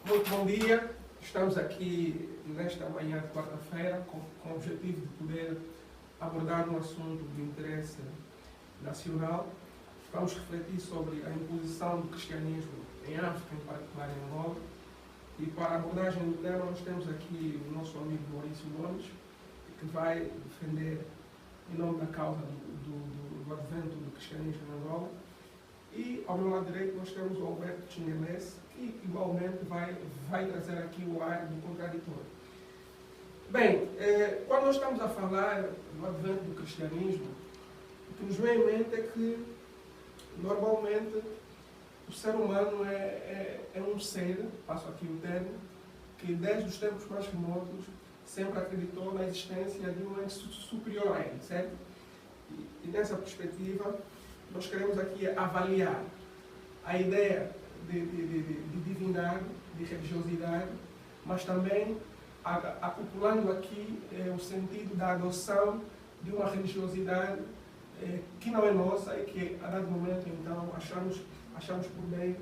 Muito bom dia. Estamos aqui nesta manhã de quarta-feira com o objetivo de poder abordar um assunto de interesse nacional. Vamos refletir sobre a imposição do cristianismo em África, em particular em Angola. E para a abordagem do tema nós temos aqui o nosso amigo Maurício Gomes, que vai defender em nome da causa do advento do cristianismo em Angola. E ao meu lado direito nós temos o Alberto Chinelese, que igualmente vai trazer aqui o ar do contraditório. Bem, quando nós estamos a falar do advento do cristianismo, o que nos vem em mente é que normalmente o ser humano é um ser, passo aqui o termo, que desde os tempos mais remotos sempre acreditou na existência de um ente superior a ele, certo? E nessa perspectiva nós queremos aqui avaliar a ideia de divindade, de religiosidade, mas também acoplando aqui o sentido da adoção de uma religiosidade que não é nossa e que a dado momento então achamos por bem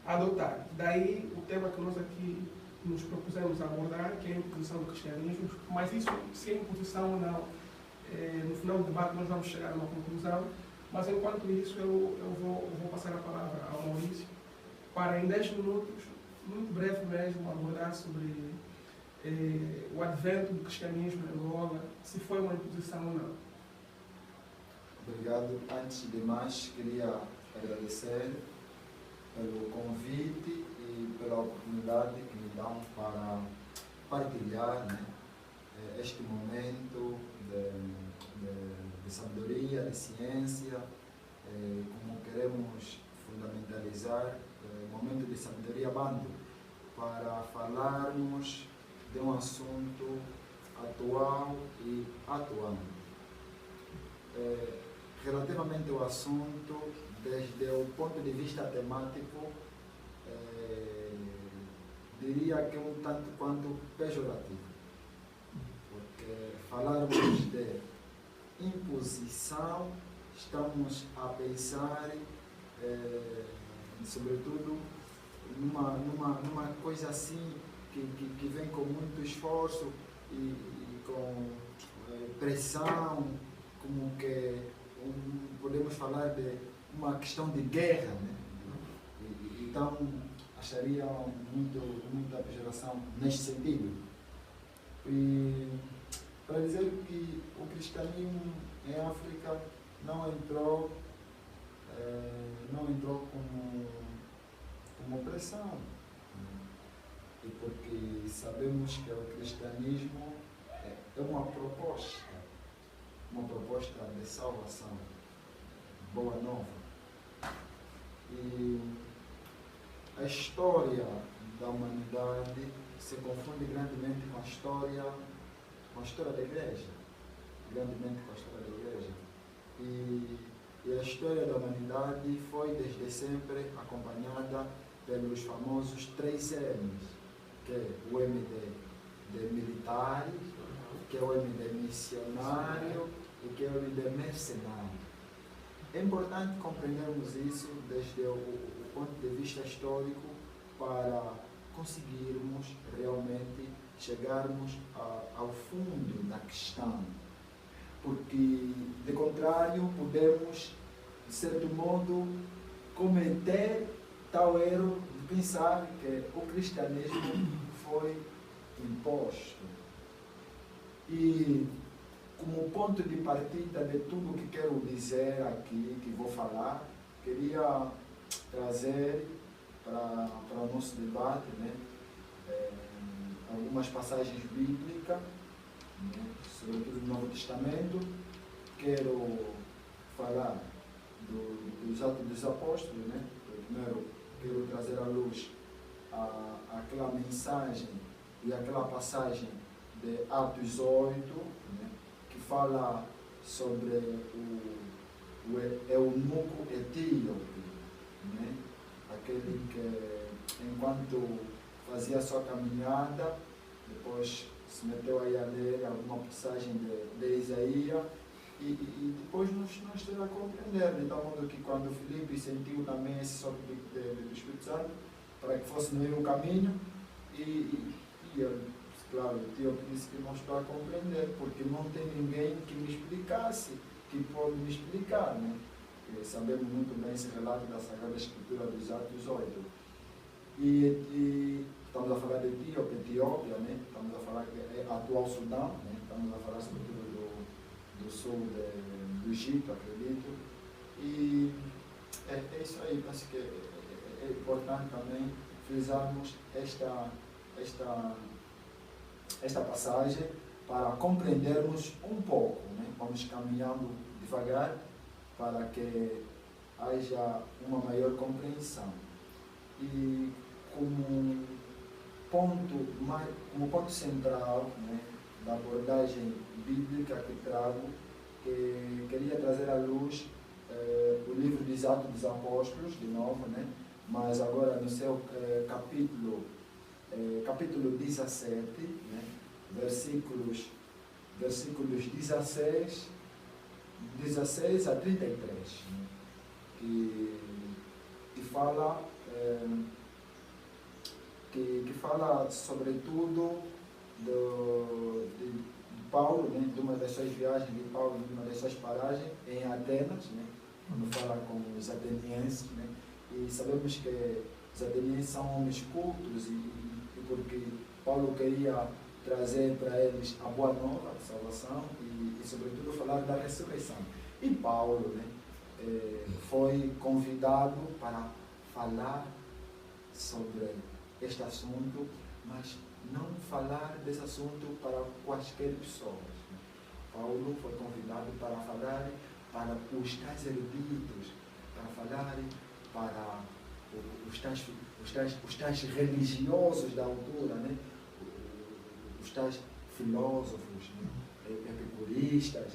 adotar. Daí o tema que nós aqui nos propusemos abordar, que é a imposição do cristianismo, mas isso, se é imposição ou não, no final do debate nós vamos chegar a uma conclusão, mas enquanto isso eu vou passar a palavra ao Maurício para em 10 minutos, muito breve mesmo, abordar sobre o advento do cristianismo em Angola, se foi uma imposição ou não. Obrigado. Antes de mais, queria agradecer pelo convite e pela oportunidade que me dão para partilhar, né, este momento de sabedoria, de ciência, como queremos fundamentalizar o momento de sabedoria banto, para falarmos de um assunto atual e atuante. Relativamente ao assunto, desde o ponto de vista temático, diria que é um tanto quanto pejorativo, porque falarmos de imposição, estamos a pensar, sobretudo, numa coisa assim que vem com muito esforço e com pressão, como que podemos falar de uma questão de guerra, né? Então acharia muita pejoração neste sentido. E para dizer que o cristianismo em África não entrou como opressão, e porque sabemos que o cristianismo é uma proposta de salvação, boa nova. E a história da humanidade se confunde grandemente com a história da igreja, E a história da humanidade foi desde sempre acompanhada pelos famosos 3 M's, que é o M de militares, que é o M de missionário e que é o M de mercenário. É importante compreendermos isso desde o ponto de vista histórico para conseguirmos realmente chegarmos ao fundo da questão. Porque, de contrário, podemos, de certo modo, cometer tal erro de pensar que o cristianismo foi imposto. E, como ponto de partida de tudo o que quero dizer aqui, que vou falar, queria trazer para o nosso debate, né, algumas passagens bíblicas, né, sobretudo do Novo Testamento. Quero falar dos Atos dos Apóstolos, né? Primeiro quero trazer à luz aquela mensagem e aquela passagem de Atos 8, né, que fala sobre o eunuco etíope, né, aquele que, enquanto fazia a sua caminhada, depois se meteu aí a ler alguma passagem de Isaías, e depois nos terá a compreender, de tal modo que quando Filipe sentiu também esse sopro do Espírito Santo, para que fosse no mesmo caminho, eu, claro, o tio disse que não estou a compreender, porque não tem ninguém que me explicasse, que pode me explicar, né? Sabemos muito bem esse relato da Sagrada Escritura dos Atos 8. E estamos a falar de Etiópia, né? Estamos a falar que é atual Sudão, né? Estamos a falar sobretudo do sul do Egito, acredito. E é isso aí, penso que é importante também frisarmos esta passagem para compreendermos um pouco, né? Vamos caminhando devagar para que haja uma maior compreensão. E como ponto central, né, da abordagem bíblica que trago, queria trazer à luz o livro dos Atos dos Apóstolos, de novo, né, mas agora no seu capítulo 17, né, versículos 16 a 33, né, que fala sobretudo de Paulo, né, de uma das suas viagens de Paulo, de uma das suas paragens em Atenas, né, quando fala com os atenienses, né, e sabemos que os atenienses são homens cultos e porque Paulo queria trazer para eles a boa nova, a salvação e sobretudo falar da ressurreição. E Paulo, né, foi convidado para falar sobre este assunto, mas não falar desse assunto para quaisquer pessoas. Paulo foi convidado para falar para os tais eruditos, para falar para os tais religiosos da altura, né? Os tais filósofos, né? Epicuristas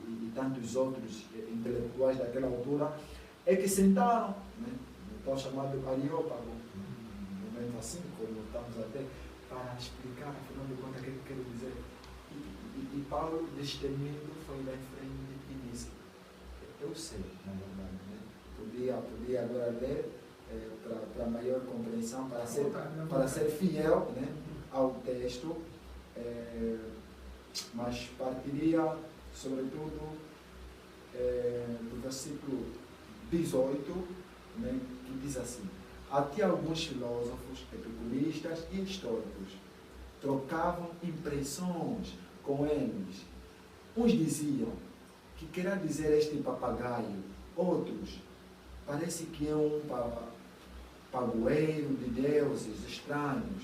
e tantos outros intelectuais daquela altura, é que sentaram, né? Então chamado Areópago, assim como estamos até, para explicar, afinal de contas, o que quero dizer. E Paulo, destemido, foi lá em frente e disse: eu sei, na verdade, né? Podia agora ler para maior compreensão, para ser fiel, né, ao texto, mas partiria, sobretudo, do versículo 18, né, que diz assim: até alguns filósofos, epicuristas e históricos trocavam impressões com eles. Uns diziam: que querá dizer este papagaio? Outros: parece que é um pagoeiro de deuses estranhos.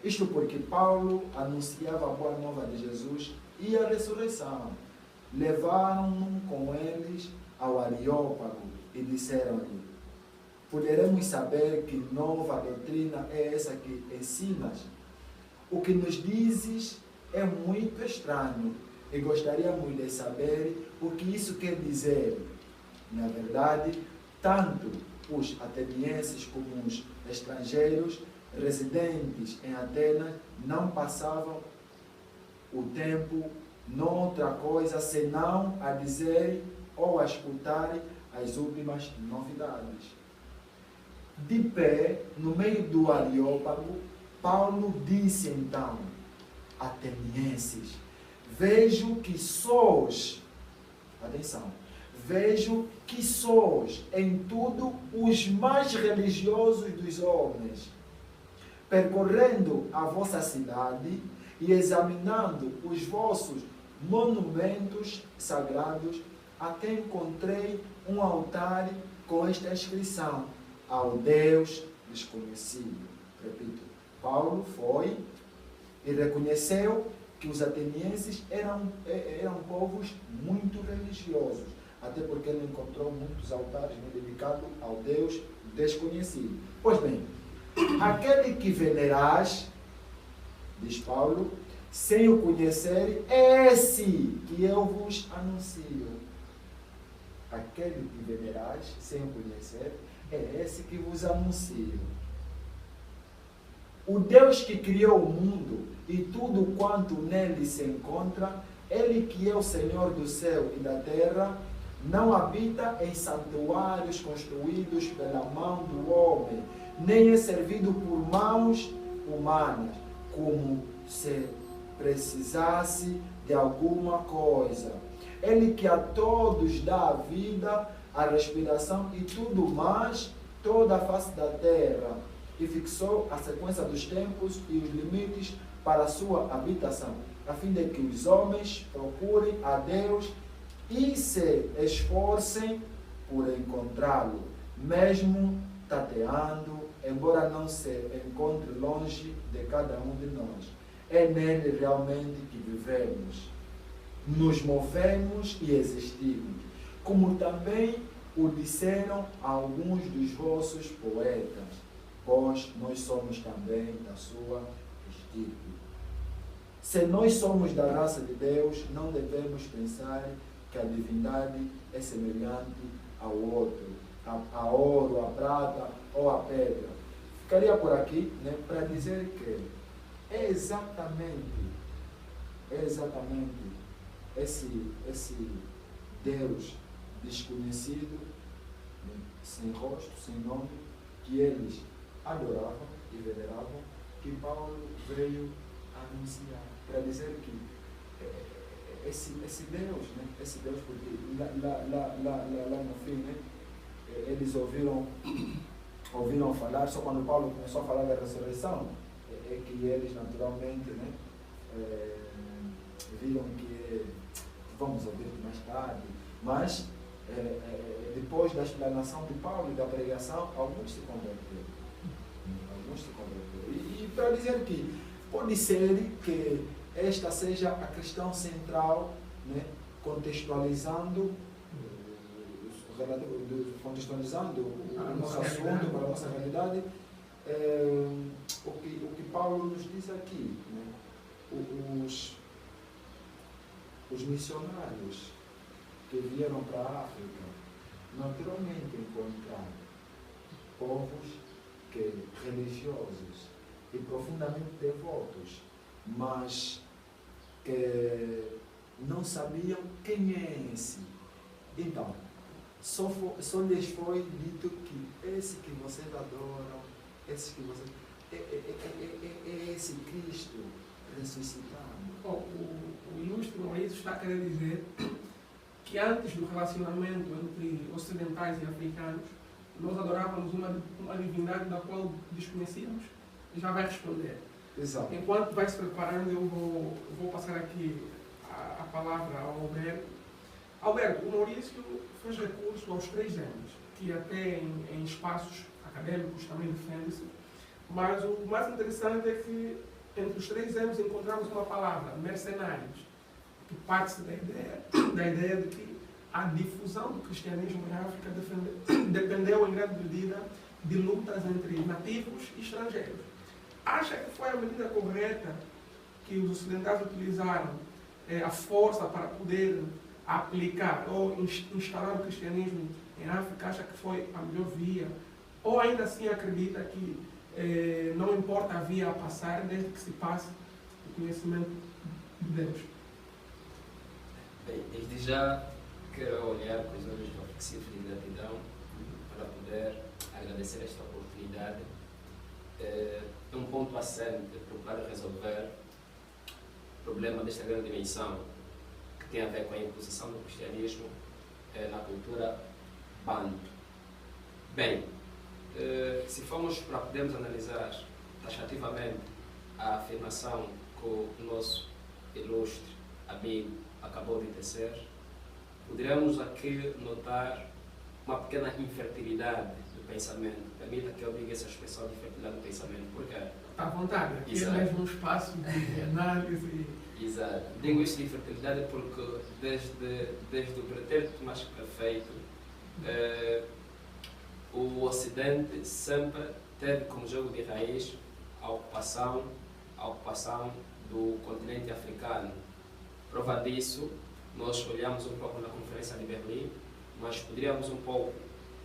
Isto porque Paulo anunciava a boa nova de Jesus e a ressurreição. Levaram-no com eles ao Areópago e disseram-lhe: poderemos saber que nova doutrina é essa que ensinas? O que nos dizes é muito estranho e gostaríamos de saber o que isso quer dizer. Na verdade, tanto os atenienses como os estrangeiros residentes em Atenas não passavam o tempo noutra coisa senão a dizer ou a escutar as últimas novidades. De pé, no meio do Areópago, Paulo disse então: atenienses, vejo que sois, atenção, vejo que sois em tudo os mais religiosos dos homens. Percorrendo a vossa cidade e examinando os vossos monumentos sagrados, até encontrei um altar com esta inscrição: ao Deus desconhecido. Repito, Paulo foi e reconheceu que os atenienses eram povos muito religiosos, até porque ele encontrou muitos altares dedicados ao Deus desconhecido. Pois bem, aquele que venerais, diz Paulo, sem o conhecer, é esse que eu vos anuncio. Aquele que venerais, sem o conhecer, é esse que vos anuncio. O Deus que criou o mundo e tudo quanto nele se encontra, ele que é o Senhor do céu e da terra, não habita em santuários construídos pela mão do homem, nem é servido por mãos humanas, como se precisasse de alguma coisa. Ele que a todos dá a vida, a respiração e tudo mais, toda a face da terra, e fixou a sequência dos tempos e os limites para a sua habitação, a fim de que os homens procurem a Deus e se esforcem por encontrá-lo, mesmo tateando, embora não se encontre longe de cada um de nós. É nele realmente que vivemos, nos movemos e existimos, como também o disseram alguns dos vossos poetas, pois nós somos também da sua estirpe. Se nós somos da raça de Deus, não devemos pensar que a divindade é semelhante ao outro, a ouro, a prata ou a pedra. Ficaria por aqui, né, para dizer que é exatamente esse Deus desconhecido, né, sem rosto, sem nome, que eles adoravam e veneravam, que Paulo veio anunciar, para dizer que esse Deus, né, esse Deus, porque lá no fim, né, eles ouviram falar, só quando Paulo começou a falar da ressurreição, é que eles naturalmente, né, viram que vamos ouvir mais tarde, mas depois da explanação de Paulo e da pregação, alguns se converteram. E para dizer que pode ser que esta seja a questão central, né, contextualizando o nosso assunto para a nossa realidade, o que Paulo nos diz aqui, né? Os missionários que vieram para a África naturalmente encontraram povos religiosos e profundamente devotos, mas que não sabiam quem é esse. Então, só lhes foi dito que esse que vocês adoram, esse que vocês... é esse Cristo ressuscitado. O ilustre Maurício está a querer dizer que antes do relacionamento entre ocidentais e africanos, nós adorávamos uma divindade da qual desconhecíamos. Já vai responder. Exato. Enquanto vai se preparando, eu vou passar aqui a palavra ao Alberto. Alberto, o Maurício fez recurso aos 3 M's, que até em espaços acadêmicos também defende-se, mas o mais interessante é que entre os 3 M's encontramos uma palavra, mercenários, que parte-se da ideia de que a difusão do cristianismo em África dependeu em grande medida de lutas entre nativos e estrangeiros. Acha que foi a medida correta que os ocidentais utilizaram a força para poder aplicar ou instalar o cristianismo em África? Acha que foi a melhor via? Ou ainda assim acredita que não importa a via a passar, desde que se passe o conhecimento de Deus? Bem, desde já quero olhar com os olhos reflexivos de gratidão para poder agradecer esta oportunidade. É um ponto assente para resolver o problema desta grande dimensão que tem a ver com a imposição do cristianismo na cultura banto. Bem, se formos para podermos analisar taxativamente a afirmação que o nosso ilustre amigo acabou de tecer, poderemos aqui notar uma pequena infertilidade do pensamento. Permita que eu diga essa expressão de infertilidade do pensamento, porque... À vontade, aqui é mesmo um espaço de análise. Exato. Digo isso de infertilidade porque desde o pretérito mais perfeito, o Ocidente sempre teve como jogo de raiz a ocupação do continente africano. Prova disso, nós olhamos um pouco na Conferência de Berlim, mas poderíamos um pouco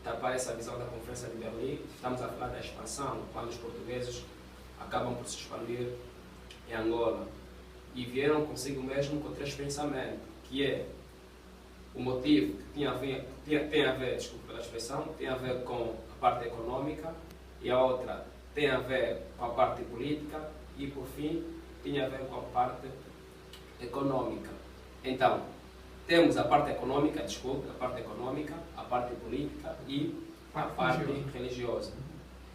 tapar essa visão da Conferência de Berlim. Estamos a falar da expansão, quando os portugueses acabam por se expandir em Angola. E vieram consigo mesmo com 3 pensamentos, que é o motivo que tem a ver, desculpa pela expressão, tem a ver com a parte econômica, e a outra tem a ver com a parte política e, por fim, tinha a ver com a parte econômica. Então, temos a parte econômica, a parte econômica, a parte política e a parte religiosa.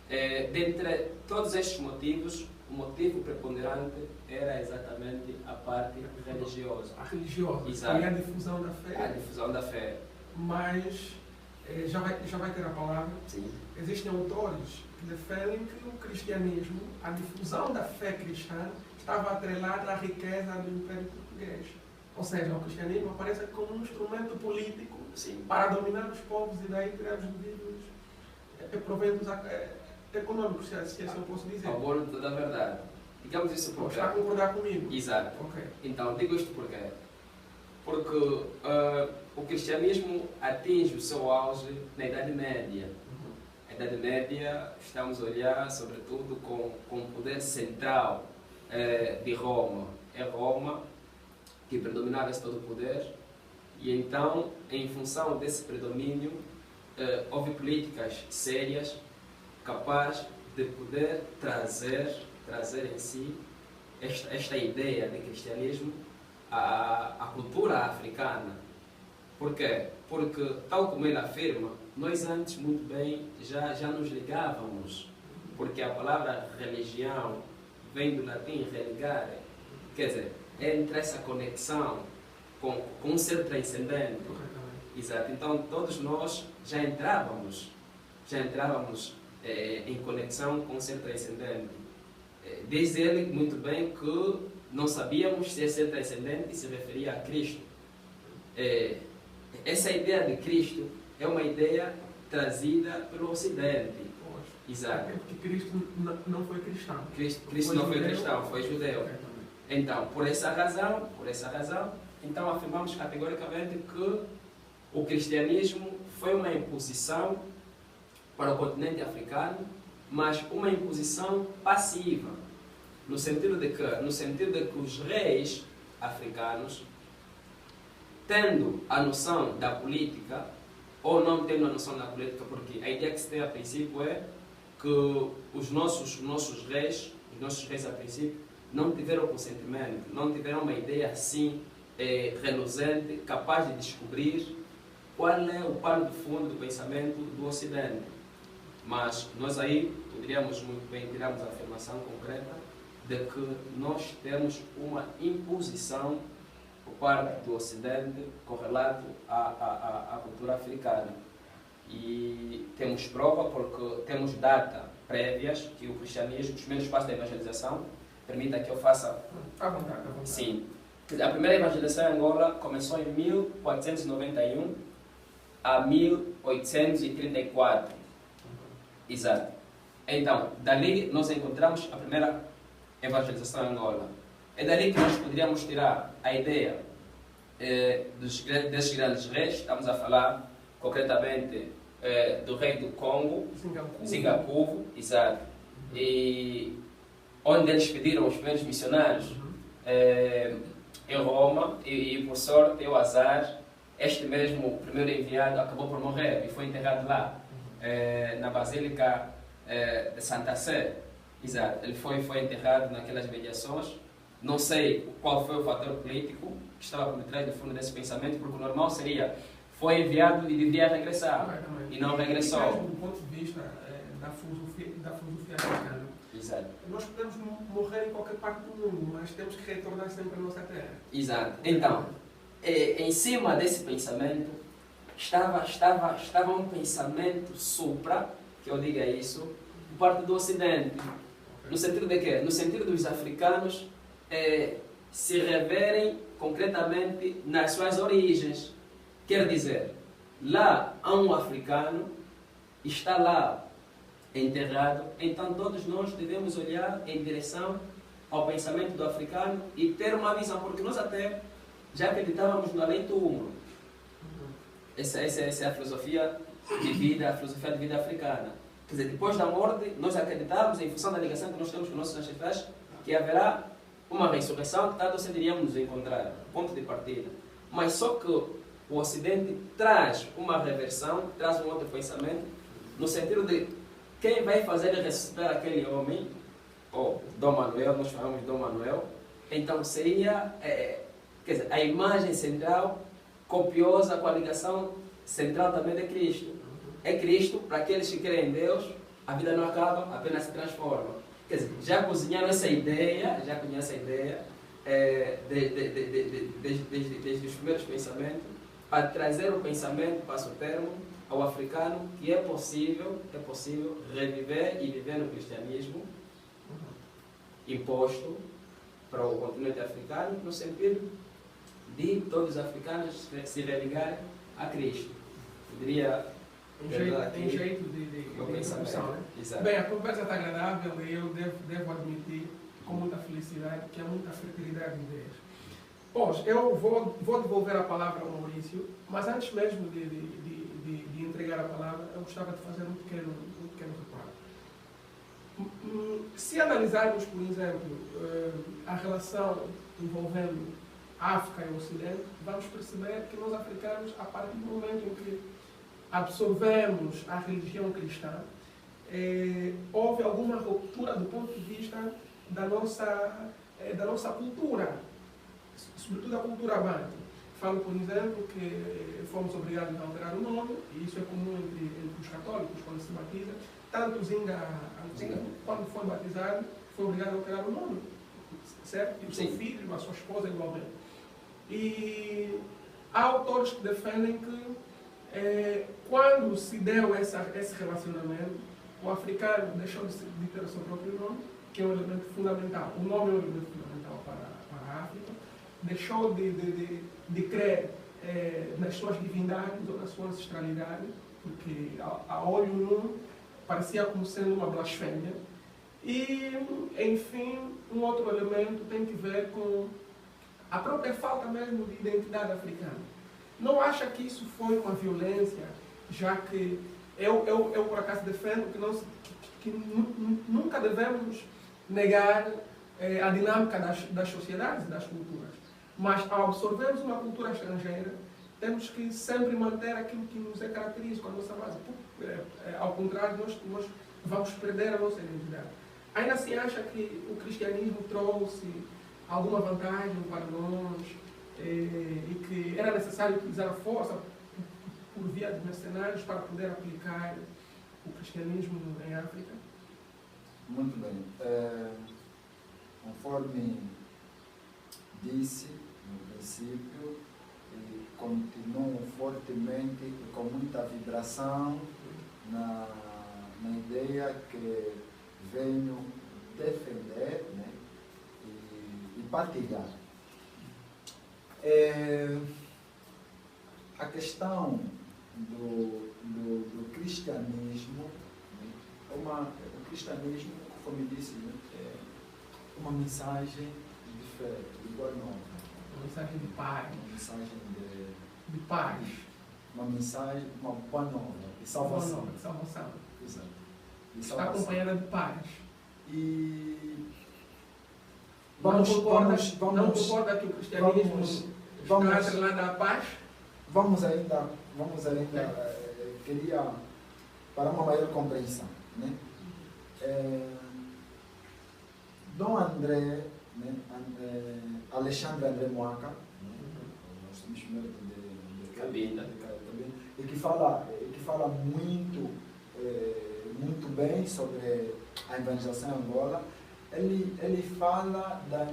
Dentre todos estes motivos, o motivo preponderante era exatamente a parte religiosa. A religiosa, Exato. e a difusão da fé. A difusão da fé. Mas já vai ter a palavra. Sim. Existem autores que defendem que o cristianismo, a difusão da fé cristã, estava atrelada à riqueza do Império Português. Ou seja, o cristianismo aparece como um instrumento político Sim. para dominar os povos e daí tirar os devidos proventos econômicos, se assim eu posso dizer. Ao bolo da verdade. Digamos isso porque... Está a concordar comigo? Exato. Ok. Então, digo isto porquê? Porque o cristianismo atinge o seu auge na Idade Média. A Idade Média, estamos a olhar sobretudo com o poder central de Roma. É Roma que predominava esse todo o poder e então, em função desse predomínio, houve políticas sérias capazes de poder trazer em si esta ideia de cristianismo à cultura africana. Por quê? Porque, tal como ele afirma, nós antes muito bem já nos ligávamos, porque a palavra religião vem do latim religare, quer dizer, entre essa conexão com um ser transcendente. Exato. Então todos nós já entrávamos em conexão com o ser transcendente. Diz ele muito bem que não sabíamos se esse ser transcendente se referia a Cristo. Essa ideia de Cristo é uma ideia trazida pelo Ocidente. Exato. Porque Cristo não foi cristão. Cristo não foi cristão, foi judeu. Então, por essa razão, então afirmamos categoricamente que o cristianismo foi uma imposição para o continente africano, mas uma imposição passiva, no sentido de que os reis africanos, tendo a noção da política, ou não tendo a noção da política, porque a ideia que se tem a princípio é que os nossos reis a princípio, não tiveram consentimento, não tiveram uma ideia assim reluzente, capaz de descobrir qual é o pano de fundo do pensamento do Ocidente. Mas nós aí poderíamos muito bem tirarmos a afirmação concreta de que nós temos uma imposição por parte do Ocidente correlato à cultura africana. E temos prova porque temos data prévias que o cristianismo, os primeiros passos da evangelização, permita que eu faça... À vontade. Sim. A primeira evangelização em Angola começou em 1491 a 1834. Exato. Então, dali nós encontramos a primeira evangelização em Angola. É dali que nós poderíamos tirar a ideia desses grandes reis. Estamos a falar concretamente do rei do Congo, Singacuvo, exato. E onde eles pediram os primeiros missionários em Roma, e por sorte, o azar, este mesmo primeiro enviado acabou por morrer e foi enterrado lá, na Basílica de Santa Sé. Exato, ele foi enterrado naquelas mediações. Não sei qual foi o fator político que estava por trás do fundo desse pensamento, porque o normal seria, foi enviado e deveria regressar, e não regressou. Do ponto de vista da filosofia africana, exato. Nós podemos morrer em qualquer parte do mundo, mas temos que retornar sempre à nossa terra. Exato. Então, em cima desse pensamento, estava um pensamento supra, que eu diga isso, por parte do Ocidente. No sentido de quê? No sentido dos africanos se reverem concretamente nas suas origens. Quer dizer, lá há um africano, está lá enterrado, então todos nós devemos olhar em direção ao pensamento do africano e ter uma visão, porque nós até já acreditávamos no além-túmulo. Essa é a filosofia de vida africana. Quer dizer, depois da morte, nós acreditávamos, em função da ligação que nós temos com nossos ancestrais, que haverá uma ressurreição, que tarde ou cedo iríamos nos encontrar, ponto de partida. Mas só que o Ocidente traz uma reversão, traz um outro pensamento, no sentido de quem vai fazer ressuscitar aquele homem, ou Dom Manuel, nós falamos de Dom Manuel, então seria, quer dizer, a imagem central, copiosa com a ligação central também de Cristo. É Cristo, para aqueles que creem em Deus, a vida não acaba, apenas se transforma. Quer dizer, já cozinharam essa ideia, já conhecem a ideia, desde os primeiros pensamentos, para trazer o pensamento, passo o termo, ao africano, que é possível reviver e viver no cristianismo imposto para o continente africano, no sentido de todos os africanos se religarem a Cristo. Poderia Um jeito de introdução, né? Exato. Bem, a conversa está agradável e eu devo admitir com muita felicidade que há muita fertilidade de ideias. Pois, eu vou devolver a palavra ao Maurício, mas antes mesmo de entregar a palavra, eu gostava de fazer um pequeno reparo. Se analisarmos, por exemplo, a relação envolvendo África e o Ocidente, vamos perceber que nós africanos, a partir do momento em que absorvemos a religião cristã, houve alguma ruptura do ponto de vista da nossa cultura, sobretudo a cultura bantu. Falo, por exemplo, que fomos obrigados a alterar o nome, e isso é comum entre os católicos quando se batiza. Tanto Zinga, quando foi batizado, foi obrigado a alterar o nome, certo? E o seu filho, a sua esposa igualmente. E há autores que defendem que quando se deu esse relacionamento, o africano deixou de ter o seu próprio nome, que é um elemento fundamental. O nome é um elemento fundamental para a África. Deixou de crer nas suas divindades ou na sua ancestralidade, porque a olho nu parecia como sendo uma blasfêmia. E, enfim, um outro elemento tem que ver com a própria falta mesmo de identidade africana. Não acha que isso foi uma violência, já que eu por acaso defendo que nunca devemos negar a dinâmica das sociedades e das culturas. Mas ao absorvermos uma cultura estrangeira, temos que sempre manter aquilo que nos é característico, a nossa base. Ao contrário, nós vamos perder a nossa identidade. Ainda assim acha que o cristianismo trouxe alguma vantagem para nós e que era necessário utilizar a força por via de mercenários para poder aplicar o cristianismo em África? Muito bem. Conforme disse no princípio, e continuo fortemente e com muita vibração na ideia que venho defender, né, e partilhar. A questão do cristianismo, né, o cristianismo, como disse, né, é uma mensagem diferente, de boa nova. Uma mensagem de paz. Uma mensagem de paz. Uma boa nova, de salvação. Boa nova, de salvação. Exato. De Está salvação. acompanhada de paz. E Não concorda que o cristianismo está atrelado à paz? Vamos ainda queria, para uma maior compreensão, né? Dom André, né? Alexandre André Moaca, nós temos primeiro de Cabinda, e que fala muito bem sobre a evangelização em Angola. Ele fala da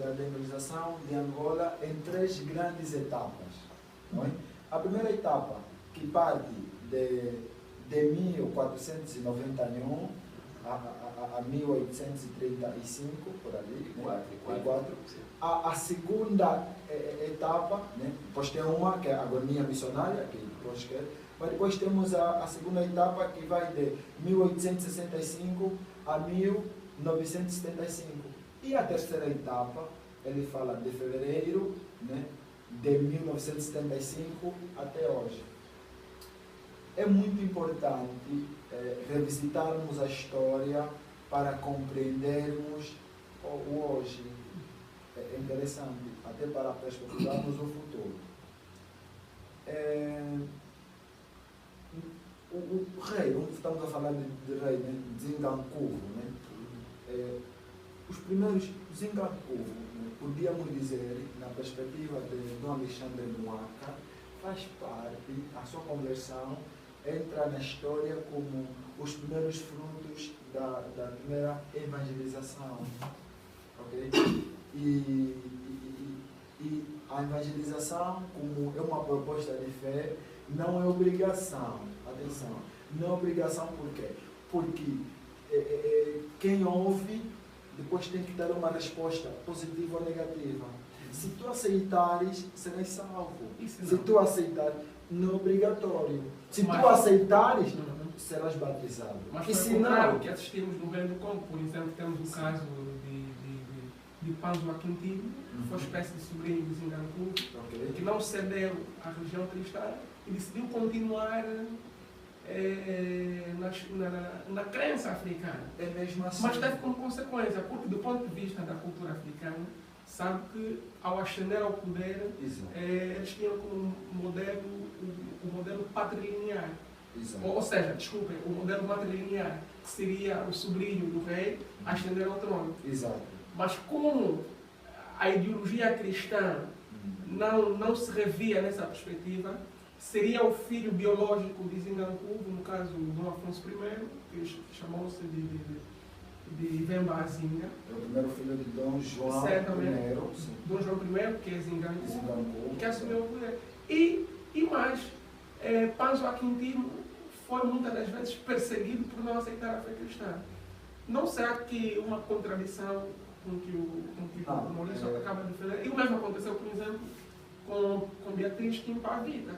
evangelização de Angola em 3 grandes etapas. Não é? A primeira etapa, que parte de 1491 a 1835, por ali, né? A segunda etapa, né? Depois tem uma que é a agonia missionária, que depois quer. Mas depois temos a segunda etapa, que vai de 1865 a 1975. E a terceira etapa, ele fala de fevereiro, né, de 1975 até hoje. É muito importante revisitarmos a história para compreendermos o hoje. É interessante, até para perspectivarmos o futuro. o rei, estamos a falar de rei, né? Zingankuvo, né? Os primeiros Zingankuvo, né? Podíamos dizer, na perspectiva de Dom Alexandre Nwaka, faz parte, a sua conversão entra na história como os primeiros frutos da primeira evangelização. Okay? E a evangelização, como é uma proposta de fé, não é obrigação. Atenção, não é obrigação por quê? Porque quem ouve depois tem que dar uma resposta positiva ou negativa. Se tu aceitares, serás salvo. Se tu aceitares, não é obrigatório. Se tu aceitares, serás batizado. Mas e foi se contrário não, que assistimos no Velho do Congo, por exemplo, temos o caso de Panzo Aquintino, que foi uma espécie de sobrinho de Zingankuvo, que não cedeu à religião cristã e decidiu continuar na crença africana. É mesmo assim. Mas teve como consequência, porque do ponto de vista da cultura africana, sabe que ao ascender ao poder, eles tinham como modelo o modelo patrilinear. Ou seja, desculpem, o modelo matrilinear, que seria o sobrinho do rei ascender ao trono. Exato. Mas como a ideologia cristã não se revia nessa perspectiva, seria o filho biológico de Zingankuvo, no caso Dom Afonso I, que chamou-se de Vemba Azinga. É o primeiro filho de Dom João I. Dom João I, que é Zingankuvo, que assumiu o poder. E mais, Panzo Aquintino foi muitas das vezes perseguido por não aceitar a fé cristã. Não será que uma contradição com que o Maurício acaba de fazer? E o mesmo aconteceu, por exemplo, com Beatriz Timpavita,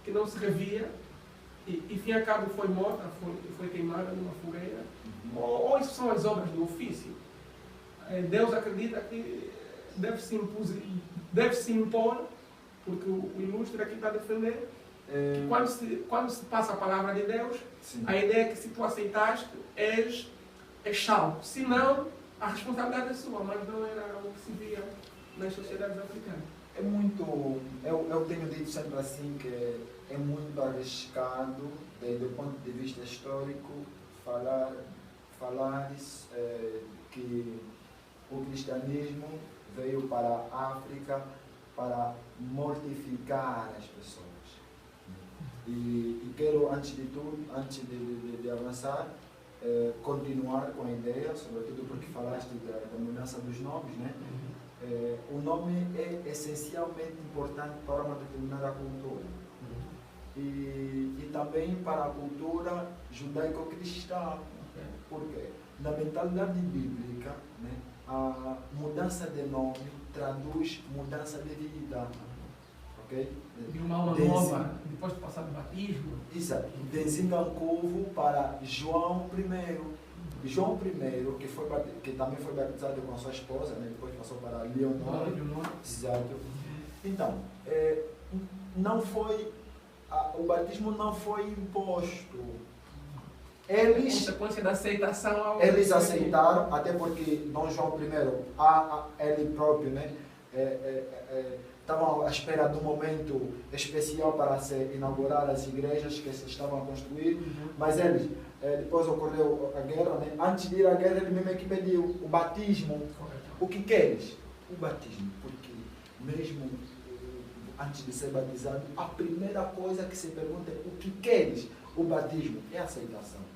que não se revia e fim a cabo foi morta, foi queimada numa fogueira. Ou isso são as obras do ofício. Deus acredita que deve se impor, porque o ilustre aqui está a defender, que quando se passa a palavra de Deus, a ideia é que se tu aceitaste, és salvo. Se não, a responsabilidade é sua, mas não era o que se via nas sociedades africanas. É muito, eu tenho dito sempre assim que é muito arriscado, do ponto de vista histórico, falar que o cristianismo veio para a África para mortificar as pessoas. E quero, antes de tudo, antes de avançar, continuar com a ideia, sobretudo porque falaste da mudança dos nomes, né? O nome é essencialmente importante para uma determinada cultura. E também para a cultura judaico-cristã. Por quê? Na mentalidade bíblica, né, a mudança de nome traduz mudança de vida. Okay? De uma alma nova, depois de passar do batismo. Exato. De Zingankuvo para João I. João I, que também foi batizado com a sua esposa, né? Depois passou para Leonor. Exato. Então, não foi, o batismo não foi imposto. Eles, consequência da aceitação eles aceitaram, até porque Dom João I, ele próprio, né? Estavam à espera de um momento especial para se inaugurar as igrejas que se estavam a construir, mas eles, depois ocorreu a guerra, né? Antes de ir à guerra, ele mesmo é que pediu o batismo. O que queres? O batismo, porque mesmo antes de ser batizado, a primeira coisa que se pergunta é o que queres? O batismo é aceitação.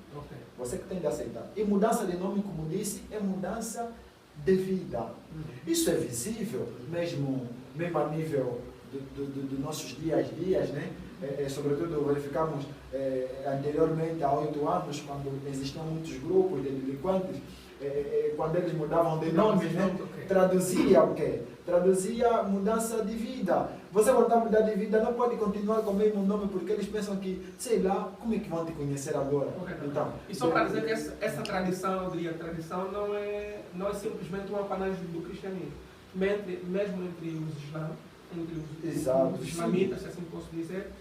Você que tem de aceitar. E mudança de nome, como disse, é mudança de vida. Isso é visível, mesmo a nível dos nossos dias a dias, né? Sobretudo verificamos anteriormente, há 8 anos, quando existiam muitos grupos de delinquentes, quando eles mudavam de nome, né? Traduzia o quê? Traduzia mudança de vida. Você quando está a mudar de vida não pode continuar com o mesmo nome porque eles pensam que, sei lá, como é que vão te conhecer agora? Então, e só para dizer que essa tradição, eu diria, tradição não é simplesmente um apanágio do cristianismo. Mesmo entre os islamitas, se assim posso dizer,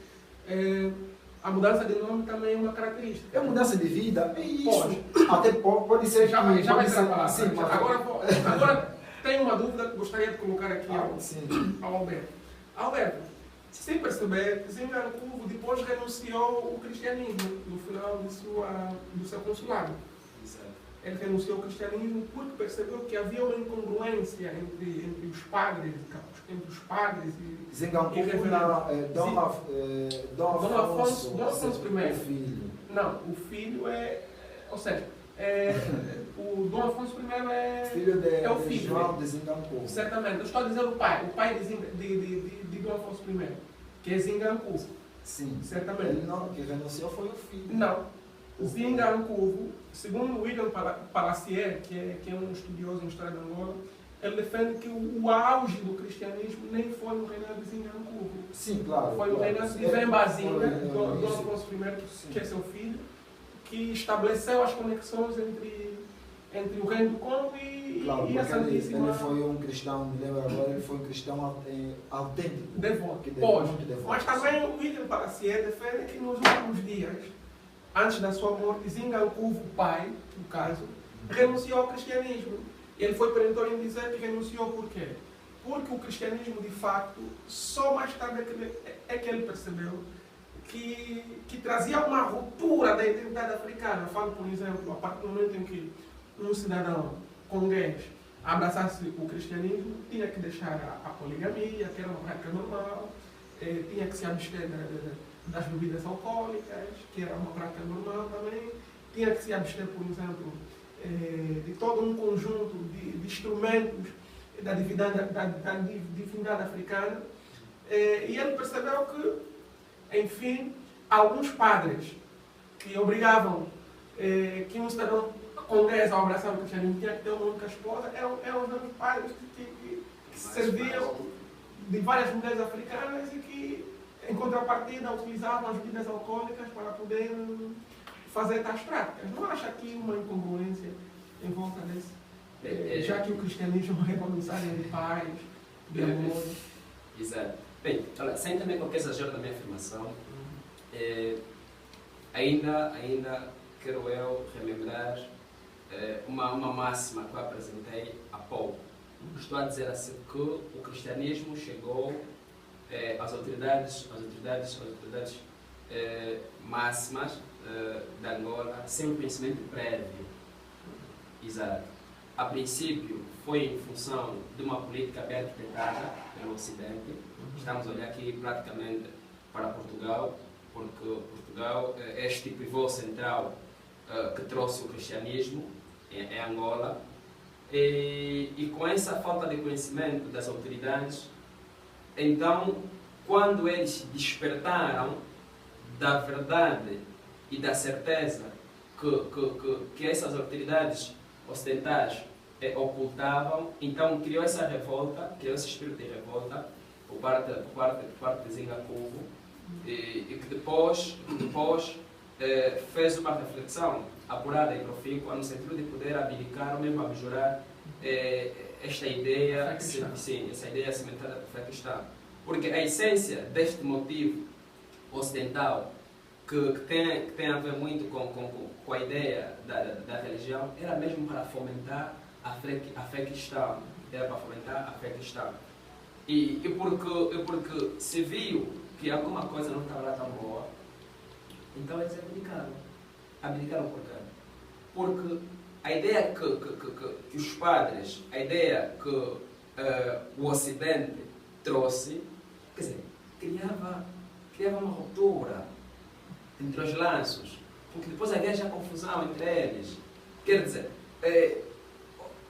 a mudança de nome também é uma característica. É mudança de vida? É isso. Até pode ser já vai ser a palavra. Sim, agora tenho uma dúvida que gostaria de colocar aqui ao Alberto. Alberto, sem perceber, Zingancuvo depois renunciou ao cristianismo no final do seu consulado. Exato. Ele renunciou ao cristianismo porque percebeu que havia uma incongruência entre os padres e Zingancuvo Dom Afonso I. O filho. Não, o filho ou seja, o Dom Afonso I Filho é o de filho. João de Zingancuvo. Certamente, eu estou a dizer o pai de Dom Afonso I, que é Zingancuvo. Sim. Certamente. Ele não, que renunciou foi o filho. Não. Zingancuvo, segundo William Palacier, que é um estudioso em história de Angola, ele defende que o auge do cristianismo nem foi no reinado de Zingancuvo. Sim, claro. Foi o claro. reinado de Vembazinga, Foi, Dom Afonso I, que é seu filho, que estabeleceu as conexões entre o reino do Congo e a Santíssima. Ele foi um cristão, me lembro agora, ele foi um cristão autêntico. Devoto. Muito devoto. Mas também o William Palacier defende que nos últimos dias, antes da sua morte, Zingancuvo, pai, no caso, renunciou ao cristianismo. E ele foi perentório em dizer que renunciou por quê? Porque o cristianismo, de facto, só mais tarde é que ele percebeu que trazia uma ruptura da identidade africana. Falo, por exemplo, a partir do momento em que um cidadão congolês abraçasse o cristianismo, tinha que deixar a poligamia, que era uma prática normal, tinha que se abster das bebidas alcoólicas, que era uma prática normal também, tinha que se abster, por exemplo, de todo um conjunto de instrumentos da divindade africana. E ele percebeu que, enfim, alguns padres que obrigavam que um cidadão congolês ao abraçar o cristianismo tinha que ter uma única esposa, eram os mesmos padres que se serviam de várias mulheres africanas e que, em contrapartida, utilizavam as bebidas alcoólicas para poder fazer tais práticas. Não acha aqui uma incongruência em volta desse? Já que o cristianismo é uma mensagem de paz, de amor. Exato. Bem, olha, sem também qualquer exagero da minha afirmação, ainda quero eu relembrar uma máxima que eu apresentei há pouco. Estou a dizer assim que o cristianismo chegou às autoridades máximas da Angola sem um conhecimento prévio. Exato. A princípio foi em função de uma política bem arquitetada pelo Ocidente. Estamos a olhar aqui praticamente para Portugal, porque Portugal é este pivô central que trouxe o cristianismo em Angola. E com essa falta de conhecimento das autoridades, então, quando eles despertaram da verdade e da certeza que essas autoridades ocidentais ocultavam, então criou essa revolta, criou esse espírito de revolta por parte de Zingancuvo, e que depois fez uma reflexão apurada e profícua no sentido de poder abdicar ou mesmo abjurar esta ideia, essa ideia cimentada por fé cristã. Porque a essência deste motivo ocidental, que tem a ver muito com a ideia da religião, era mesmo para fomentar a fé cristã. Era para fomentar a fé cristã. E porque se viu que alguma coisa não estava lá tão boa, então eles abdicaram. Abdicaram por quê? Porque a ideia que os padres, a ideia que o Ocidente trouxe, quer dizer, criava uma ruptura entre os laços, porque depois havia já confusão entre eles. Quer dizer,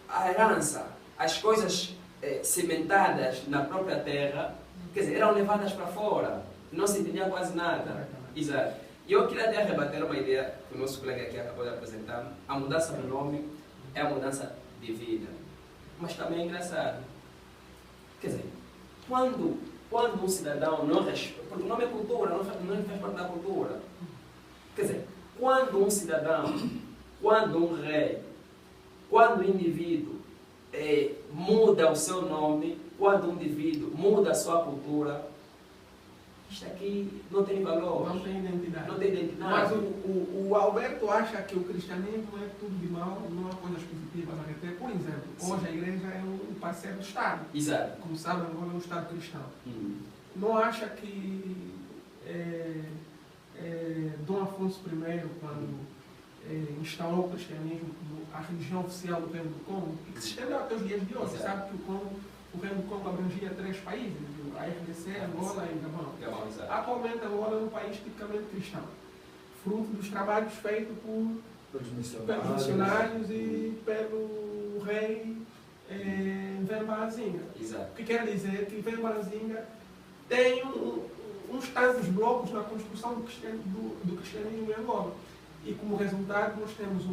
a herança, as coisas cimentadas na própria terra, quer dizer, eram levadas para fora, não se entendia quase nada. Exato. E eu queria até rebater uma ideia que o nosso colega aqui acabou de apresentar. A mudança do nome é a mudança de vida. Mas também é engraçado. Quer dizer, quando um cidadão não respeita, porque o nome é cultura, não faz parte da cultura. Quer dizer, quando um cidadão, quando um rei, quando um indivíduo muda o seu nome, quando um indivíduo muda a sua cultura, isto aqui não tem valor. Não tem identidade. Não tem identidade. Mas o Alberto acha que o cristianismo é tudo de mal, não há coisas positivas a reter. Por exemplo, hoje a igreja é um parceiro do Estado. Exato. Como sabem, agora é um Estado cristão. não acha que Dom Afonso I, quando instaurou o cristianismo como a religião oficial do Reino do Congo, e que se estendeu até os dias de hoje, sabe que o Reino do Congo abrangia 3 países, a RDC, Angola e Gabão. Atualmente Angola é um país tipicamente cristão, fruto dos trabalhos feitos pelos missionários e pelo rei Vembazinga. O que quer dizer que Vembazinga tem uns tantos blocos na construção do cristianismo em Angola. E como resultado nós temos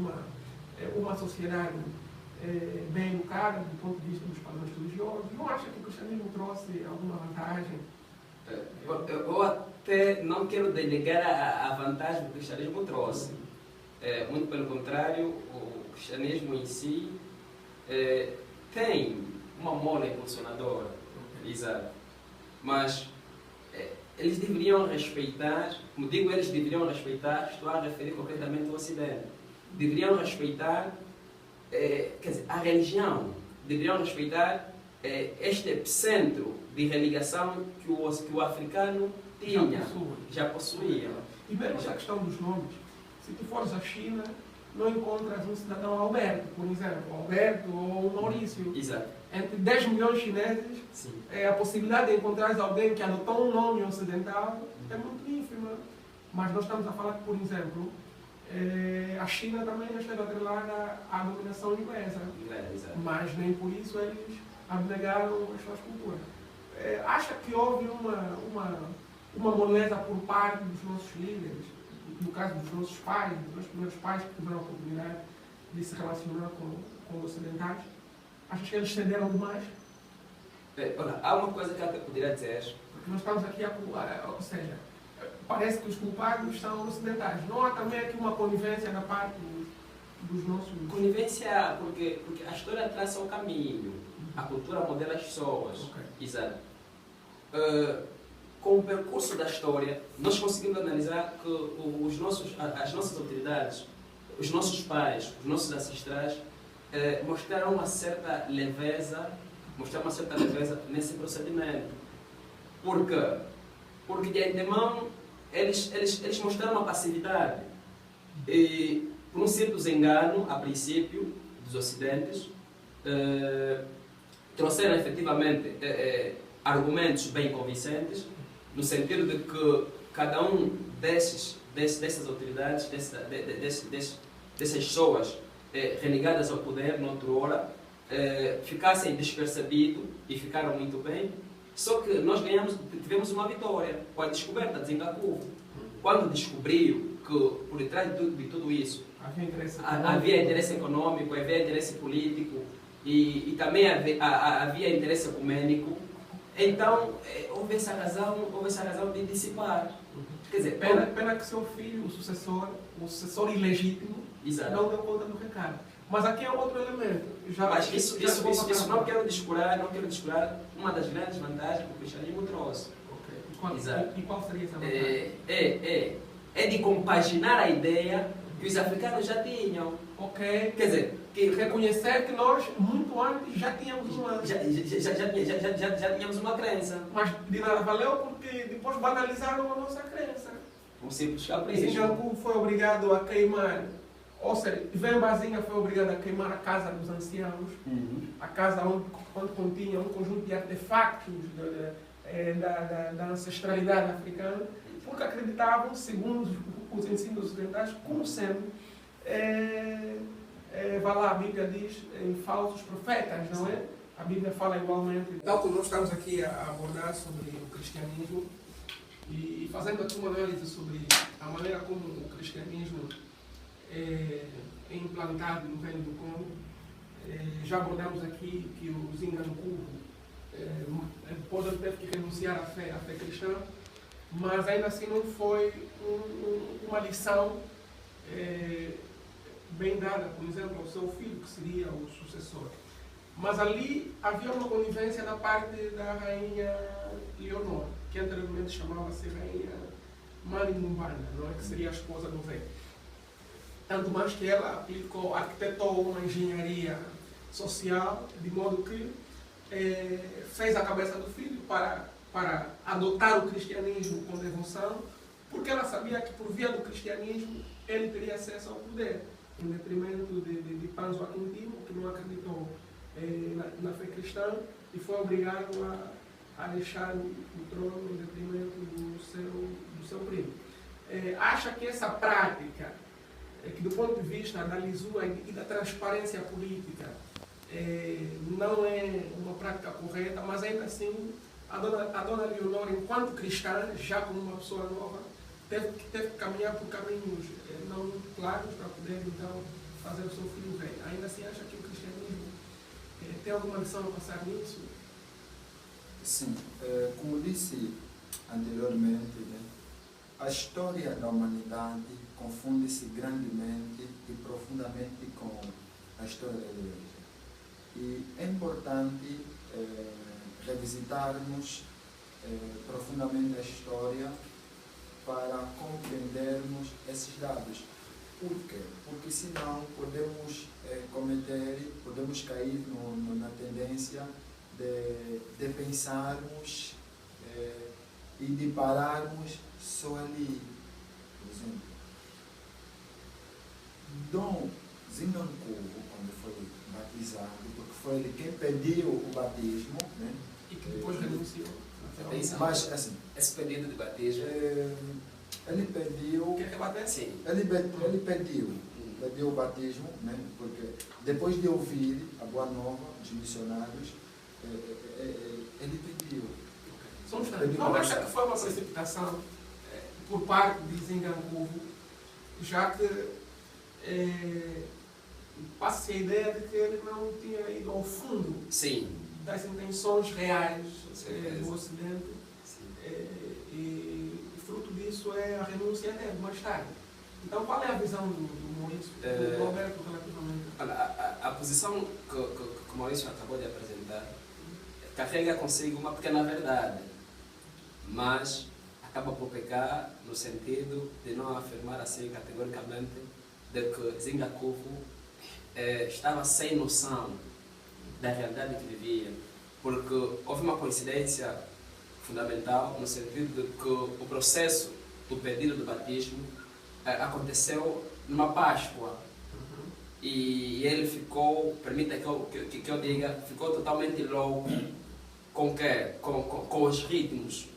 uma sociedade bem educada do ponto de vista dos padrões religiosos. Não acha que o cristianismo trouxe alguma vantagem? Eu até não quero delegar a vantagem que o cristianismo trouxe. Muito pelo contrário, o cristianismo em si tem uma mola impulsionadora, exato. Mas eles deveriam respeitar, como digo, eles deveriam respeitar, estou a referir concretamente ao Ocidente, deveriam respeitar, quer dizer, a religião, deveriam respeitar este epicentro de religação que o africano tinha, já possuía. E mesmo essa questão dos nomes, se tu fores à China, não encontras um cidadão Alberto, por exemplo, Alberto ou Maurício. Exato. Entre 10 milhões de chineses, a possibilidade de encontrar alguém que adotou um nome ocidental é muito ínfima. Mas nós estamos a falar que, por exemplo, a China também já esteve atrelada à dominação inglesa. Mas nem por isso eles abnegaram as suas culturas. Acha que houve uma moleza por parte dos nossos líderes, no caso dos nossos pais, dos nossos primeiros pais que tiveram a oportunidade de se relacionar com os ocidentais? Achas que eles cederam demais? Olha, há uma coisa que eu poderia dizer. Porque nós estamos aqui ou seja, parece que os culpados são ocidentais. Não há também aqui uma conivência da parte dos nossos... Conivência, porque a história traça o caminho, a cultura modela as pessoas. Exato. Com o percurso da história, nós conseguimos analisar que as nossas autoridades, os nossos pais, os nossos ancestrais, mostraram uma certa leveza nesse procedimento. Por quê? Porque de antemão eles mostraram uma passividade. E, por um simples engano, a princípio, dos ocidentes, trouxeram efetivamente argumentos bem convincentes, no sentido de que cada um dessas autoridades, dessas pessoas religadas ao poder, noutrora, ficassem despercebidos e ficaram muito bem. Só que nós tivemos uma vitória com a descoberta de Zingakuvo. Quando descobriu que por detrás de tudo isso havia interesse econômico, havia interesse político e também havia interesse ecumênico, então houve essa razão de dissipar. Quer dizer, pena que seu filho, o sucessor ilegítimo, não deu conta do recado. Mas aqui é outro elemento. Mas isso não quero descurar uma das grandes vantagens que o cristianismo trouxe. E qual seria essa vantagem? É de compaginar a ideia que os africanos já tinham. Quer dizer, reconhecer que nós, muito antes, já tínhamos uma... Já tínhamos uma crença. Mas de nada valeu porque depois banalizaram a nossa crença. Um simples capricho. Zingakuvo foi obrigado a queimar, ou seja, Vembazinga foi obrigado a queimar a casa dos anciãos, a casa onde continha um conjunto de artefactos da ancestralidade africana, porque acreditavam, segundo os ensinos ocidentais, como sendo, vai lá, a Bíblia diz, em falsos profetas, não é? A Bíblia fala igualmente. Então, nós estamos aqui a abordar sobre o cristianismo e fazendo aqui uma análise sobre a maneira como o cristianismo é implantado no Reino do Congo. Já abordamos aqui que o Zingakuvo depois ele teve que renunciar à fé cristã, mas ainda assim não foi uma lição bem dada, por exemplo, ao seu filho, que seria o sucessor. Mas ali havia uma conivência da parte da rainha Leonor, que anteriormente chamava-se rainha Mani Mumbana, não é? Que seria a esposa do rei. Tanto mais que ela arquitetou uma engenharia social, de modo que fez a cabeça do filho para para adotar o cristianismo com devoção, porque ela sabia que por via do cristianismo ele teria acesso ao poder, em detrimento de Panzo Aquintino, que não acreditou na fé cristã e foi obrigado a deixar o trono em detrimento do seu primo. Acha que essa prática, que do ponto de vista da lisura e da transparência política, não é uma prática correta, mas ainda assim a dona Leonor, enquanto cristã, já como uma pessoa nova, teve que caminhar por caminhos não muito claros para poder então fazer o seu filho rei. Ainda assim acha que o cristianismo tem alguma lição a passar nisso? Sim, como disse anteriormente, né, a história da humanidade confunde-se grandemente e profundamente com a história da igreja. E é importante revisitarmos profundamente a história para compreendermos esses dados. Por quê? Porque senão podemos cair na tendência de pensarmos e de pararmos só ali. Por exemplo, Dom Zingancourt, quando foi batizado, porque foi ele quem pediu o batismo, né? E que depois renunciou. Mas, assim, esse pedido de batismo, ele pediu. Quer rebater? sim. Ele pediu o batismo, né? Porque depois de ouvir a boa nova dos missionários, ele pediu. Só um instante. Não acha que foi uma precipitação por parte de Zingancourt, já que passa-se a ideia de que ele não tinha ido ao fundo Sim. das intenções reais do Ocidente, e fruto disso é a renúncia dele mais tarde. Então, qual é a visão do Maurício, do Roberto, relativamente? A posição que o Maurício acabou de apresentar carrega consigo uma pequena verdade, mas acaba por pecar no sentido de não afirmar assim categoricamente de que Zingancourt estava sem noção da realidade que vivia, porque houve uma coincidência fundamental no sentido de que o processo do pedido de batismo aconteceu numa Páscoa e ele ficou, permita que eu diga, ficou totalmente louco com os ritmos,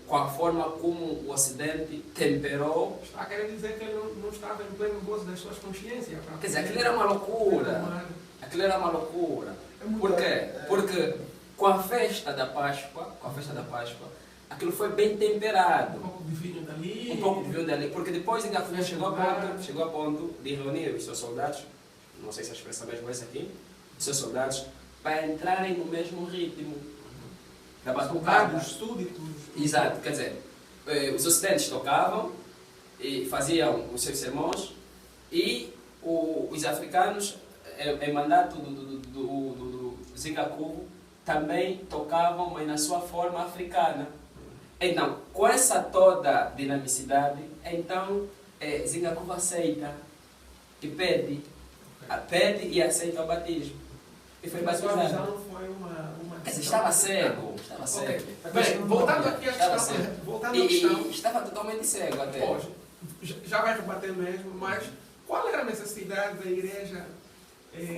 com a forma como o Ocidente temperou. Está a querer dizer que ele não estava em pleno gozo das suas consciências? Quer dizer, aquilo era uma loucura. Aquilo era uma loucura. Por quê? Porque com a festa da Páscoa, aquilo foi bem temperado. Um pouco de vinho dali. Um pouco de vinho dali. Porque depois Zingancourt chegou a ponto de reunir os seus soldados, não sei se a expressão mesmo é essa aqui, os seus soldados, para entrarem no mesmo ritmo da batucada. Soldados, súditos. Exato, quer dizer, os ocidentes tocavam e faziam os seus sermões e os africanos, em mandato do Zingancourt, também tocavam, mas na sua forma africana. Então, com essa toda dinamicidade, então Zingancourt aceita e pede e aceita o batismo. E foi batizado. A sua visão foi uma Quer dizer, estava cego. Okay. Bem, voltando aqui à questão. Estava totalmente cego até. Pois, já vai rebater mesmo, mas qual era a necessidade da Igreja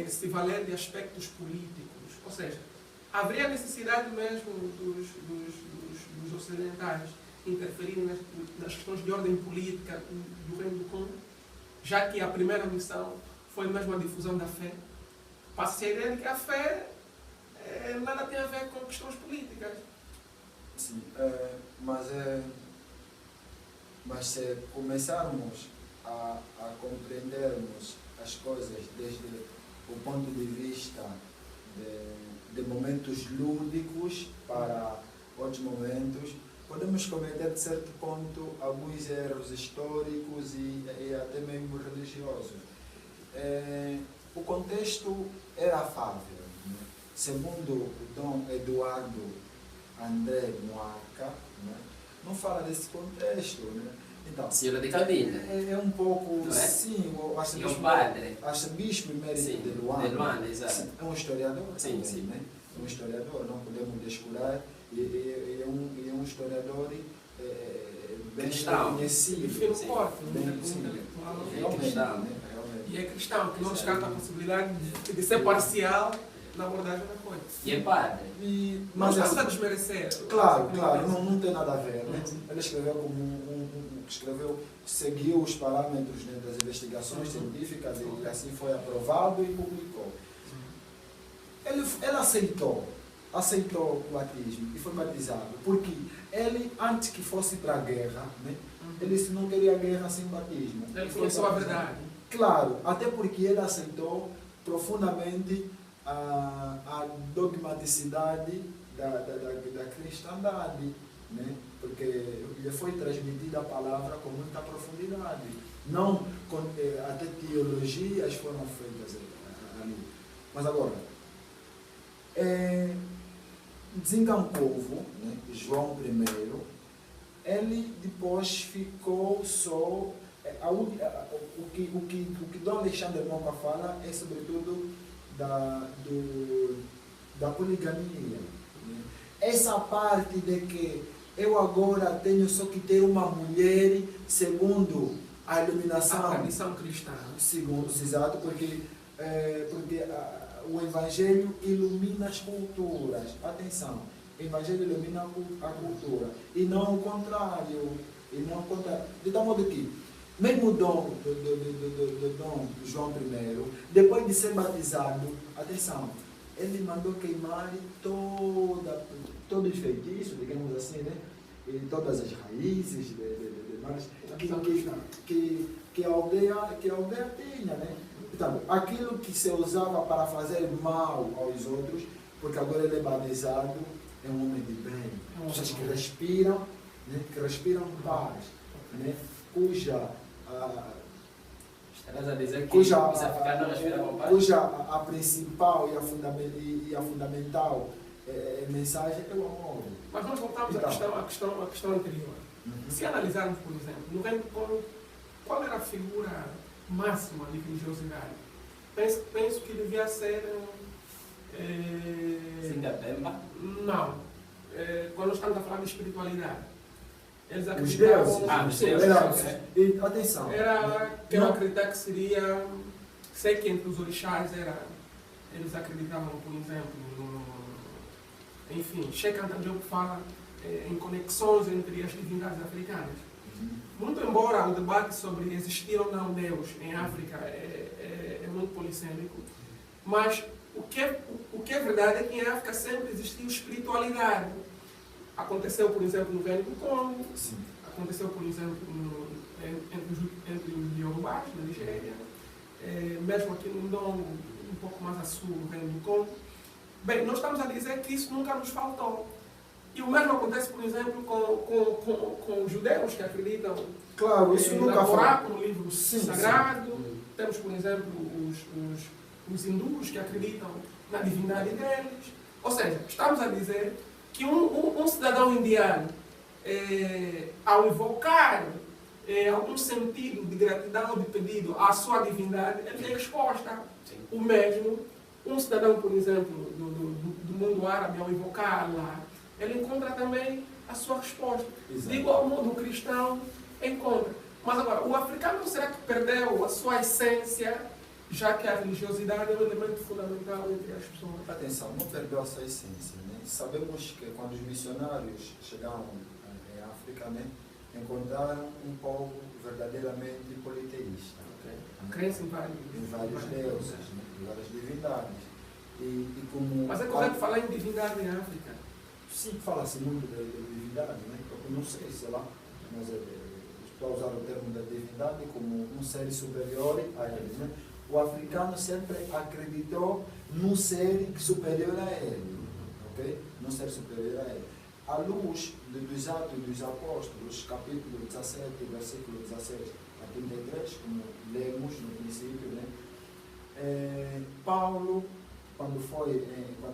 se valer de aspectos políticos? Ou seja, haveria necessidade mesmo dos ocidentais interferirem nas questões de ordem política do Reino do Congo, já que a primeira missão foi mesmo a difusão da fé? Passa-se a ideia de que a fé nada tem a ver com questões políticas. Sim, mas se começarmos a compreendermos as coisas desde o ponto de vista de momentos lúdicos para outros momentos, podemos cometer, de certo ponto, alguns erros históricos e até mesmo religiosos. O contexto era afável. Né? Segundo o Dom Eduardo André Moaca, né? Não fala desse contexto. Né? Então, Senhora de Cabine. É um pouco, não é? sim, o padre. arcebispo emérito Sim, de Luanda. exato. É um historiador Sim, também, sim. né? um historiador, não podemos descurar, e é um historiador bem Cristão. reconhecido. E firme forte, Bem, um sim. intelectual. Realmente, cristão. né? Realmente. E é cristão, que não descarta a possibilidade de ser parcial na abordagem da coisa. E é padre. Mas Mas estamos a assim, desmerecer. claro, não tem nada a ver. Né? Ele escreveu seguiu os parâmetros, né, das investigações científicas e assim foi aprovado e publicou. Ele aceitou o batismo e foi batizado, porque ele, antes que fosse para a guerra, né, ele disse que não queria guerra sem batismo. Ele conheceu a verdade. Claro, até porque ele aceitou profundamente a dogmaticidade da cristandade, né? Porque lhe foi transmitida a palavra com muita profundidade. Não, até teologias foram feitas ali. Mas agora, Desencancovo, né, João I, ele depois ficou só. O que Dom Alexandre Moca fala é sobretudo da poligamia. Né? Essa parte de que eu agora tenho só que ter uma mulher segundo a iluminação. A tradição cristã. Segundo, exato, porque o Evangelho ilumina as culturas. Atenção, o Evangelho ilumina a cultura. E não o contrário. De tal modo que, mesmo o dom do Dom João I, depois de ser batizado, atenção, ele mandou queimar todo os feitiços, digamos assim, né? E todas as raízes que a aldeia tinha, né? Então, aquilo que se usava para fazer mal aos outros, porque agora ele é batizado, é um homem de bem, pessoas que respiram, né? Que respiram paz, né? Cuja Estás a dizer que os africanos não respiram paz? Cuja a principal e a fundamental mensagem é o amor. Mas nós voltamos à questão anterior. Se analisarmos, por exemplo, no Reino do Congo, qual era a figura máxima de religiosidade? Penso que devia ser... Singapemba? Não. Quando estamos a falar de espiritualidade. Eles Os acreditavam... deuses. E, atenção. Quero acreditar que seria... Sei que entre os orixás eles acreditavam, por exemplo, enfim, Sheikh Anta Diop fala em conexões entre as divindades africanas. Muito embora o debate sobre existir ou não Deus em África é muito polissêmico, mas o que é verdade é que em África sempre existiu espiritualidade. Aconteceu, por exemplo, no Reino do Congo, aconteceu, por exemplo, entre os Yorubás, na Nigéria, mesmo aqui no Ndongo, um pouco mais a sul, no Reino do Congo. Bem, nós estamos a dizer que isso nunca nos faltou. E o mesmo acontece, por exemplo, com os judeus que acreditam claro, isso nunca foi no livro sagrado. Temos, por exemplo, os hindus que acreditam na divindade deles. Ou seja, estamos a dizer que um cidadão indiano, ao invocar algum sentido de gratidão ou de pedido à sua divindade, ele tem resposta. O mesmo, um cidadão, por exemplo, do mundo árabe, ao invocar Allah, ele encontra também a sua resposta. Exato. De igual modo, o cristão encontra. Mas agora, o africano será que perdeu a sua essência, já que a religiosidade é um elemento fundamental entre as pessoas? Atenção, não perdeu a sua essência. Né? Sabemos que quando os missionários chegaram em África, né, encontraram um povo verdadeiramente politeísta. Crença em vários deuses, né, em várias divindades. Mas é correto falar em divindade em África? Sim, fala-se muito de divindade, né? Eu não sei lá, mas estou a usar o termo da divindade como um ser superior a eles. Né? O africano sempre acreditou num ser superior a ele, ok? Num ser superior a ele. À luz dos Atos dos Apóstolos, capítulo 17, versículo 16 a 33, como lemos no princípio, né? Paulo, quando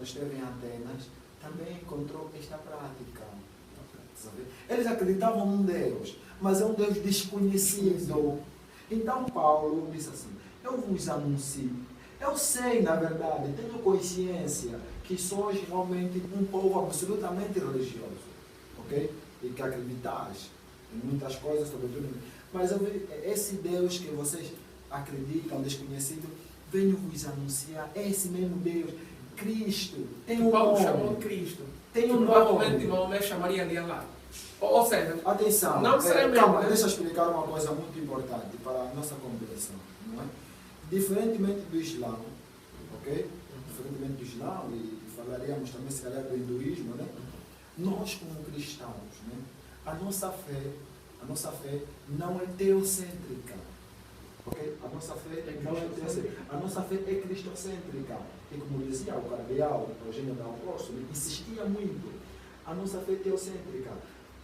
esteve em Atenas, também encontrou esta prática. Eles acreditavam num Deus, mas é um Deus desconhecido. Então Paulo disse assim: eu vos anuncio Eu sei, na verdade, tenho consciência que sois realmente um povo absolutamente religioso, ok? E que acreditais em muitas coisas, sobretudo. Mas esse Deus que vocês acreditam, desconhecido, venho vos anunciar, é esse mesmo Deus, Cristo, tem um Paulo nome. chamou de Cristo. Tem um Provavelmente nome. Maomé chamaria de Allah. Ou seja, Atenção, não necessariamente, calma, né? deixa eu explicar uma coisa muito importante para a nossa compreensão. Não é? Diferentemente do Islã, ok? Diferentemente do Islã, e falaríamos também, se calhar, do hinduísmo, né? Nós, como cristãos, né? a nossa fé não é teocêntrica. Okay? A nossa fé não é teocêntrica. A nossa fé é cristocêntrica. E como dizia o cardeal Eugênio da Apóstolo, insistia muito. A nossa fé é teocêntrica.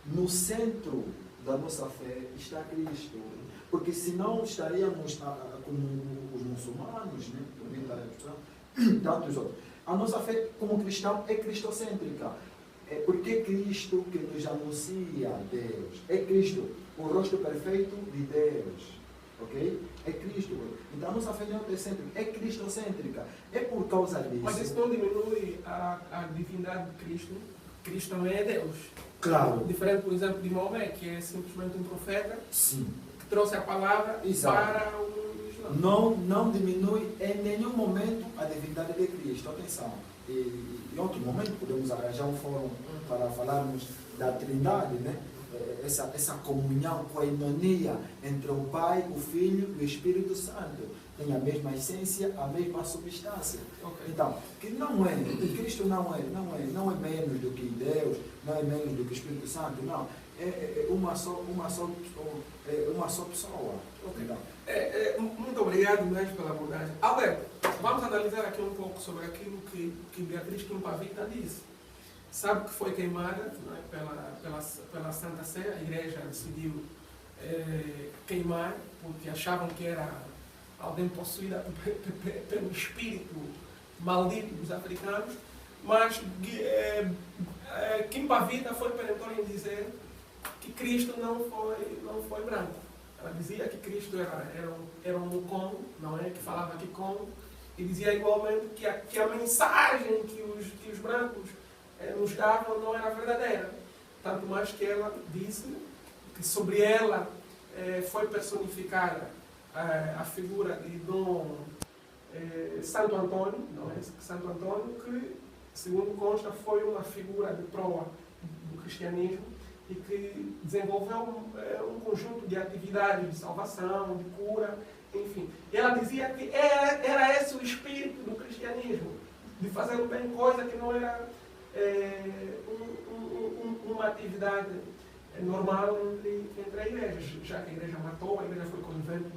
No centro da nossa fé está Cristo. Porque senão estaríamos como os muçulmanos, né? Tantos outros. A nossa fé como cristão é cristocêntrica. É porque Cristo que nos anuncia Deus. É Cristo, o rosto perfeito de Deus. Ok? É Cristo. Então a nossa fé não é teocêntrica, é cristocêntrica. É por causa disso. mas isso não diminui a divindade de Cristo. Cristo também é Deus. Claro. Diferente, por exemplo, de Maomé, que é simplesmente um profeta Sim. que trouxe a palavra Exato. para o Islã. Não diminui em nenhum momento a divindade de Cristo. Atenção. E em outro momento podemos arranjar um fórum para falarmos da Trindade, né? Essa comunhão, coinonia entre o Pai, o Filho e o Espírito Santo. Tem a mesma essência, a mesma substância. Okay. Então, que não é, Cristo não é menos do que Deus, não é menos do que o Espírito Santo, não. É uma só pessoa. Okay. Então, Muito obrigado mesmo pela abordagem. Alberto, vamos analisar aqui um pouco sobre aquilo que Beatriz Quimpavita disse. Sabe que foi queimada, não é, pela Santa Sé, a igreja decidiu queimar, porque achavam que era alguém possuída pelo espírito maldito dos africanos, mas Quimpavita foi perentória em dizer que Cristo não foi branco. Ela dizia que Cristo era um Mukongo, não é? Que falava Kikongo, e dizia igualmente que a mensagem que os brancos nos davam não era verdadeira. Tanto mais que ela disse que sobre ela foi personificada a figura de Dom Santo Antônio, não é? Santo Antônio, que, segundo consta, foi uma figura de proa do cristianismo e que desenvolveu um conjunto de atividades de salvação, de cura, enfim. E ela dizia que era esse o espírito do cristianismo, de fazer o bem, coisa que não era uma atividade normal entre a igreja, já que a igreja matou, a igreja foi conivente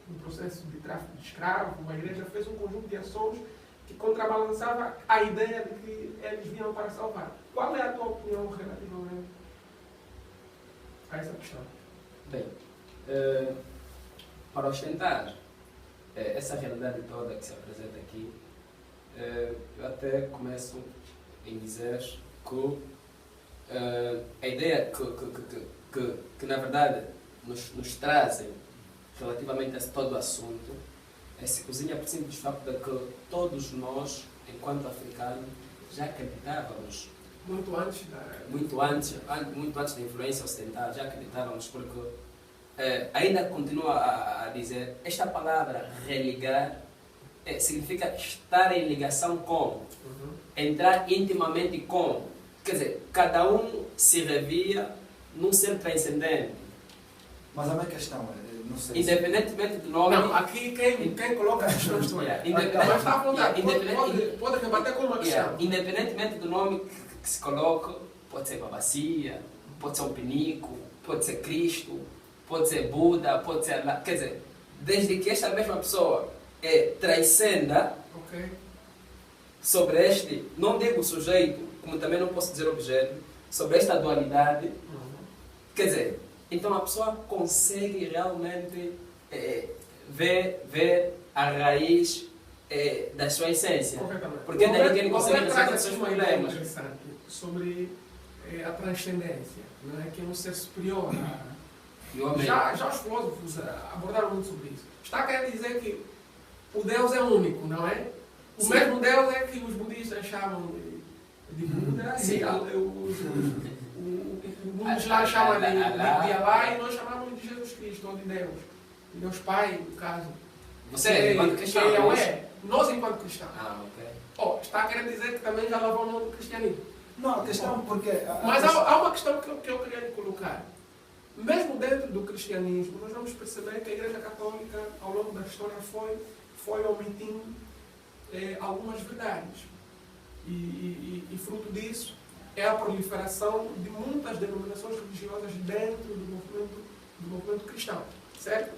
no processo de tráfico de escravos, a igreja fez um conjunto de ações que contrabalançava a ideia de que eles vinham para salvar. Qual é a tua opinião relativamente a essa questão? Bem, para ostentar essa realidade toda que se apresenta aqui, eu até começo em dizer que a ideia que na verdade nos trazem relativamente a todo o assunto se cozinha por simples facto de que todos nós, enquanto africanos, já acreditávamos Muito antes da influência ocidental, já acreditávamos, porque ainda continua a dizer, esta palavra religar significa estar em ligação com, entrar intimamente com, quer dizer, cada um se revia num ser transcendente. mas a minha questão é, não sei independentemente do nome... Não, aqui quem coloca as questões estão aí. Mas está à vontade, pode rebater com uma questão. Independentemente do nome que se coloca, pode ser babacia, pode ser um pinico, pode ser Cristo, pode ser Buda, pode ser Allah. Quer dizer, desde que esta mesma pessoa transcenda sobre este, não digo sujeito, como também não posso dizer objeto, sobre esta dualidade, quer dizer, então a pessoa consegue realmente ver a raiz da sua essência. Porque daí que ele consegue resolver seus problemas. Interessante sobre a transcendência, não é? Que é um ser superior. Já os filósofos abordaram muito sobre isso. Está a querer dizer que o Deus é único, não é? O Sim. mesmo Deus é que os budistas chamam de Buda, Sim. e muitos lá chamam de Alá e nós chamamos de Jesus Cristo, ou de Deus. Deus Pai, no caso. Você, enquanto cristão, que é isso? é nós enquanto cristãos. Ah, ok. Oh, está a querer dizer que também já lavou o nome do cristianismo. Não, a questão porque... Mas há uma questão que eu queria lhe colocar. Mesmo dentro do cristianismo, nós vamos perceber que a Igreja Católica, ao longo da história, foi omitindo algumas verdades. E fruto disso é a proliferação de muitas denominações religiosas dentro do movimento cristão. Certo?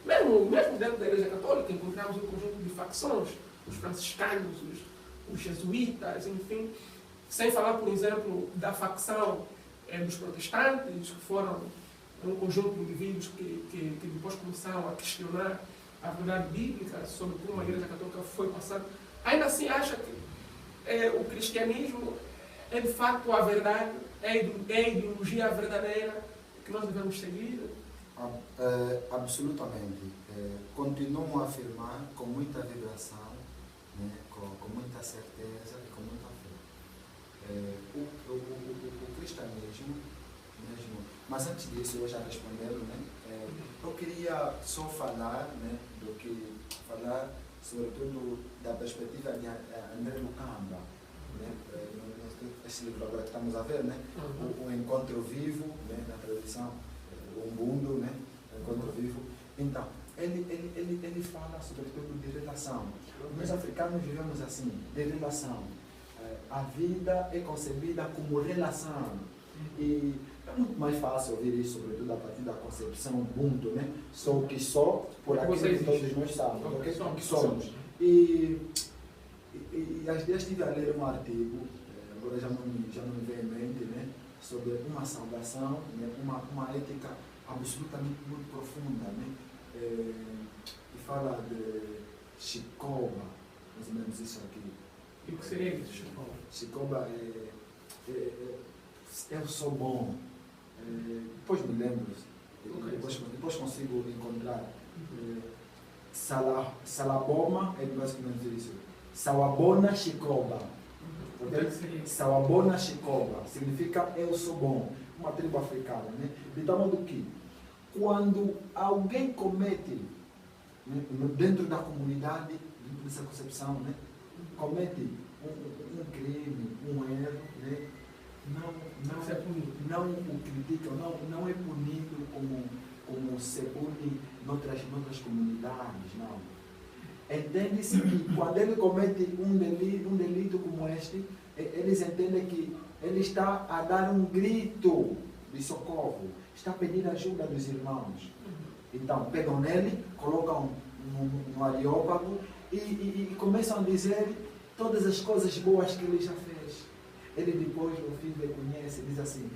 Mesmo dentro da Igreja Católica encontramos um conjunto de facções, os franciscanos, os jesuítas, enfim, sem falar, por exemplo, da facção dos protestantes, que foram um conjunto de indivíduos que depois começaram a questionar a verdade bíblica sobre como a Igreja Católica foi passando. Ainda assim acha que o cristianismo é de facto a verdade, é a ideologia verdadeira que nós devemos seguir? Absolutamente. Continuo a afirmar com muita vibração, né, com muita certeza e com muita fé. O cristianismo, mesmo, mas antes disso, eu já respondendo, né, eu queria só falar, né, falar sobretudo da perspectiva de André Lucamba, né, esse livro agora que estamos a ver, né, o Encontro Vivo, né, na tradição o Ubuntu, né? O Encontro Vivo. Então, ele fala sobretudo de relação. Nós africanos vivemos assim, de relação. A vida é concebida como relação. E é muito mais fácil ouvir isso, sobretudo a partir da concepção Ubuntu, né? Sou o que sou, por aquilo que todos nós sabemos, o que somos. E às vezes estive a ler um artigo, agora já não me vem em mente, né? Sobre uma saudação, né? uma ética absolutamente muito profunda, né? E fala de Shikoba, mais ou menos isso aqui. E o que seria isso, Shikoba? Shikoba eu sou bom. Depois me lembro, depois consigo encontrar. Salaboma é basicamente isso. Sawabona Shikoba. Sawabona Shikoba significa eu sou bom, uma tribo africana, né? De tal modo que quando alguém comete, né, dentro da comunidade, dentro dessa concepção, né, comete um crime, um erro, né, não o criticam, não é punido como se pune noutras comunidades, não. Entende-se que quando ele comete um delito como este, eles entendem que ele está a dar um grito de socorro, está a pedir ajuda dos irmãos. Então, pegam nele, colocam no areópago e começam a dizer todas as coisas boas que ele já fez. Ele depois, no fim, reconhece, diz assim,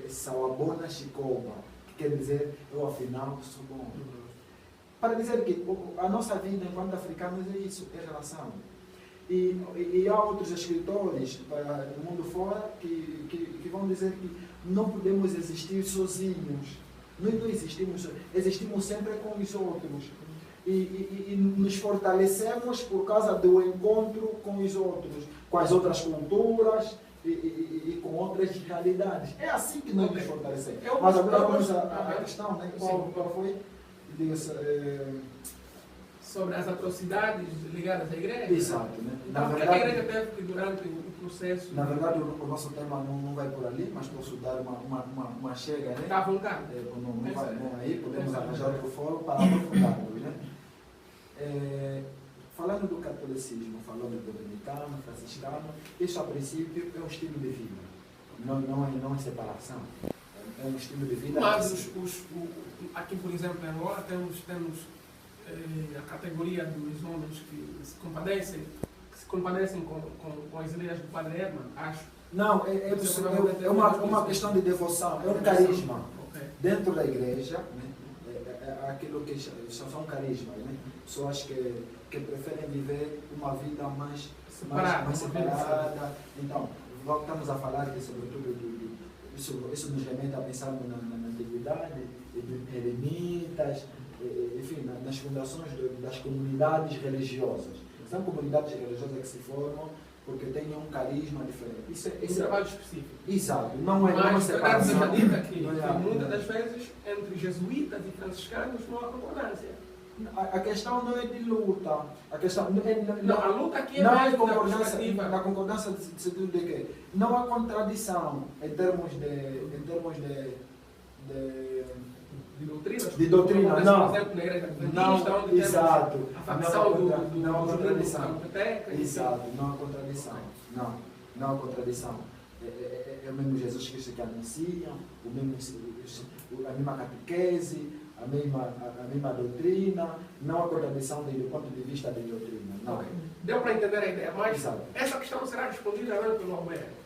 Sawabona Shikoba, que quer dizer, eu afinal sou bom. Para dizer que a nossa vida enquanto africanos é isso, é relação. E há outros escritores do mundo fora que vão dizer que não podemos existir sozinhos. Nós não existimos sempre com os outros. E nos fortalecemos por causa do encontro com os outros, com as outras culturas e com outras realidades. É assim que nós nos fortalecemos. Mas agora vamos à questão, né? Qual foi? Sobre as atrocidades ligadas à igreja? Exato, né? Então, o que a igreja teve durante o processo? Na verdade, o nosso tema não vai por ali, mas posso dar uma chega, né? Está à vontade. Não vai aí, podemos arranjar outro fórum para aprofundarmos, né? Falando do catolicismo, falando do dominicano, franciscano, isso a princípio é um estilo de vida, não é separação. É um estilo de vida. Mas aqui, por exemplo, em Angola, temos a categoria dos homens que se compadecem com as ideias do Padre Herman, acho. Não, é uma questão de devoção, é um carisma. Okay. Dentro da igreja, né, aquilo que são carismas, né? Pessoas que preferem viver uma vida mais separada. Então, estamos a falar que, sobretudo, isso nos remete a pensar na antiguidade, de eremitas, e enfim, nas fundações das comunidades religiosas. São comunidades religiosas que se formam porque têm um carisma diferente. Isso Um trabalho específico. Exato, não é uma Mas separação. verdade seja dita que Não é- muitas das vezes entre jesuítas e franciscanos não há concordância. A questão não é de luta. A questão não é, Não, a luta aqui é não é mais na concordância, perspectiva. na concordância de sentido de que não há contradição em termos De doutrinas. de doutrina, Como não. Por exemplo, na igreja adventista, não, onde temos exato, a facção não há do contradição. Peteca. Exato, não há contradição. Não há contradição. É o mesmo Jesus Cristo que anuncia, a mesma catequese, a mesma doutrina, não há contradição do ponto de vista da doutrina. Não. Ok. Deu para entender a ideia, mas Exato. essa questão não será respondida não pelo Alberto.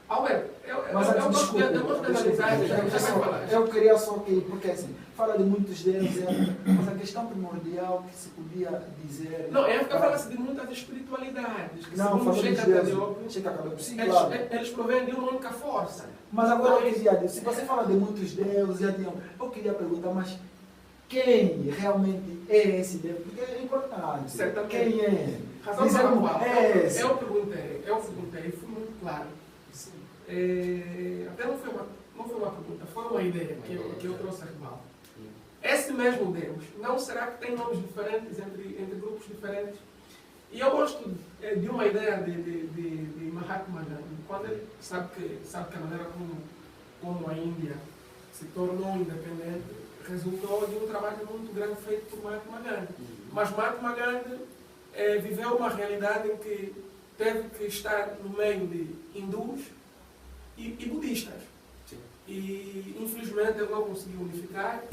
Alberto, Mas eu gosto de analisar isso, já vai falar. eu queria só que, porque assim, fala de muitos deus, mas a questão primordial que se podia dizer... Não, é porque fala-se de muitas espiritualidades, que Não, segundo falamos Checa de Deus. Calliope, Checa Calliope, sim, claro. eles provêm de uma única força. Mas agora eu queria dizer, se você fala de muitos deuses, eu queria perguntar, mas quem realmente é esse Deus? Porque é importante. Certamente. Quem é? Razão Dizer pela um- qual é esse. eu perguntei e fui muito claro. Até não foi uma pergunta, foi uma ideia que eu trouxe a rival. Esse mesmo Deus, não será que tem nomes diferentes entre grupos diferentes? E eu gosto de uma ideia de Mahatma Gandhi, quando ele sabe que a maneira como a Índia se tornou independente resultou de um trabalho muito grande feito por Mahatma Gandhi. Mas Mahatma Gandhi viveu uma realidade em que teve que estar no meio de hindus e budistas. Sim. E infelizmente ele não conseguiu unificar.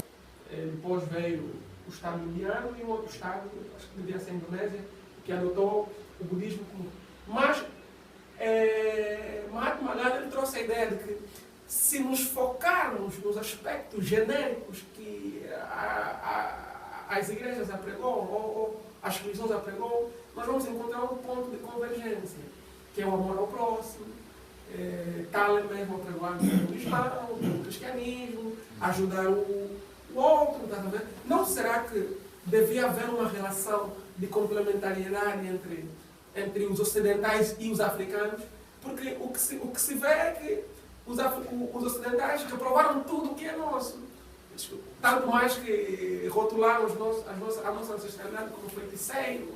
Depois veio o Estado indiano e um outro Estado, acho que devia ser a Indonésia, que adotou o budismo como. Mas Mahatma Gandhi trouxe a ideia de que se nos focarmos nos aspectos genéricos que as igrejas apregou, ou as religiões apregou, nós vamos encontrar um ponto de convergência, que é o amor ao próximo, tal mesmo apregado pelo Islão, pelo cristianismo, ajudar o outro, tá vendo? Não será que devia haver uma relação de complementariedade entre os ocidentais e os africanos? Porque o que se vê é que os ocidentais reprovaram tudo o que é nosso. Tanto mais que rotularam a nossa ancestralidade como feiticeiros,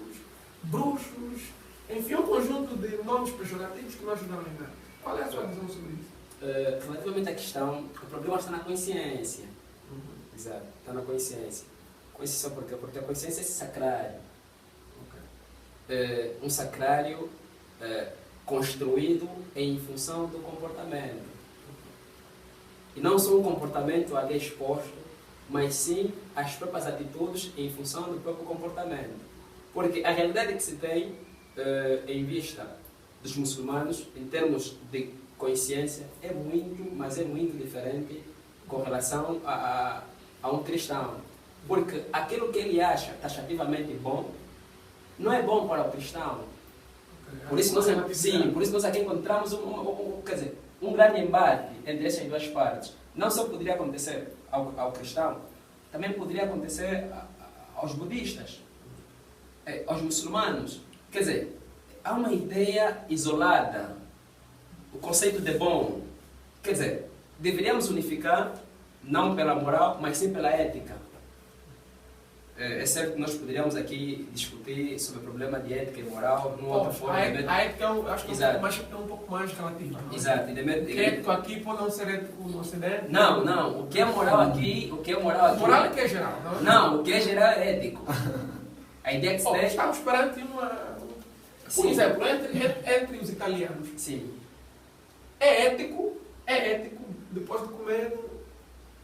bruxos, enfim, um conjunto de nomes pejorativos que não ajudam em nada. Qual é a sua visão sobre isso? Relativamente à questão, o problema está na consciência. Exato, está na consciência. Consciência por quê? Porque a consciência é esse sacrário. Um sacrário construído em função do comportamento. E não só um comportamento ali exposto, mas sim as próprias atitudes em função do próprio comportamento. Porque a realidade que se tem em vista dos muçulmanos, em termos de consciência, é muito, mas é muito diferente com relação a um cristão. Porque aquilo que ele acha taxativamente bom, não é bom para o cristão. Por isso nós aqui encontramos um grande embate entre essas duas partes. Não só poderia acontecer ao cristão, também poderia acontecer aos budistas, aos muçulmanos. Quer dizer, há uma ideia isolada, o conceito de bom. Quer dizer, deveríamos unificar não pela moral, mas sim pela ética. É certo que nós poderíamos aqui discutir sobre o problema de ética e moral numa outra forma. A ética eu acho que é um pouco mais relativa. Não? Exato. O que é ético aqui pode não ser ético no Ocidente? Não. O que é moral aqui... Moral é que é geral, não é? Não, o que é geral é ético. A ideia que se tem... Estamos perante por exemplo, entre os italianos. Sim. É ético, depois de comer,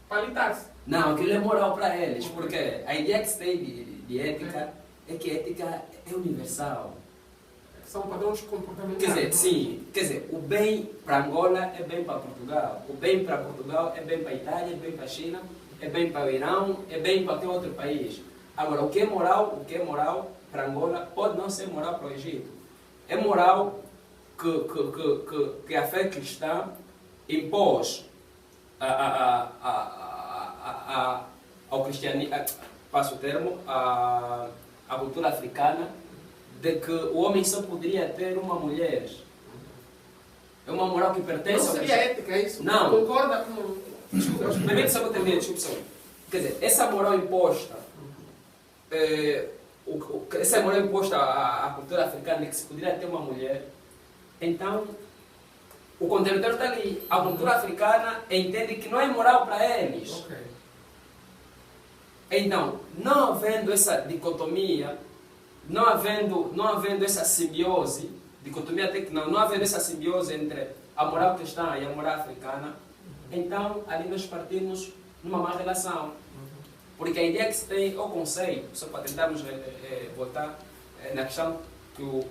palitar-se. Não, aquilo é moral para eles, porque a ideia que se tem de ética é que a ética é universal. São padrões comportamentais. Quer dizer, o bem para Angola é bem para Portugal, o bem para Portugal é bem para a Itália, é bem para a China, é bem para o Irão, é bem para qualquer outro país. Agora, o que é moral para Angola pode não ser moral para o Egito. É moral que a fé cristã impôs ao cristianismo, passo o termo, a cultura africana de que o homem só poderia ter uma mulher. É uma moral que pertence Não seria ética isso? Não. Concorda com... Permite só que eu termine, desculpe só. Quer dizer, essa moral imposta, essa moral imposta à cultura africana de que se poderia ter uma mulher, então o contraditório está ali. A cultura africana entende que não é moral para eles. Ok. Então, não havendo essa dicotomia, não havendo essa simbiose, dicotomia até que não havendo essa simbiose entre a moral cristã e a moral africana, então ali nós partimos numa má relação. Porque a ideia que se tem, o conceito, só para tentarmos voltar na questão que o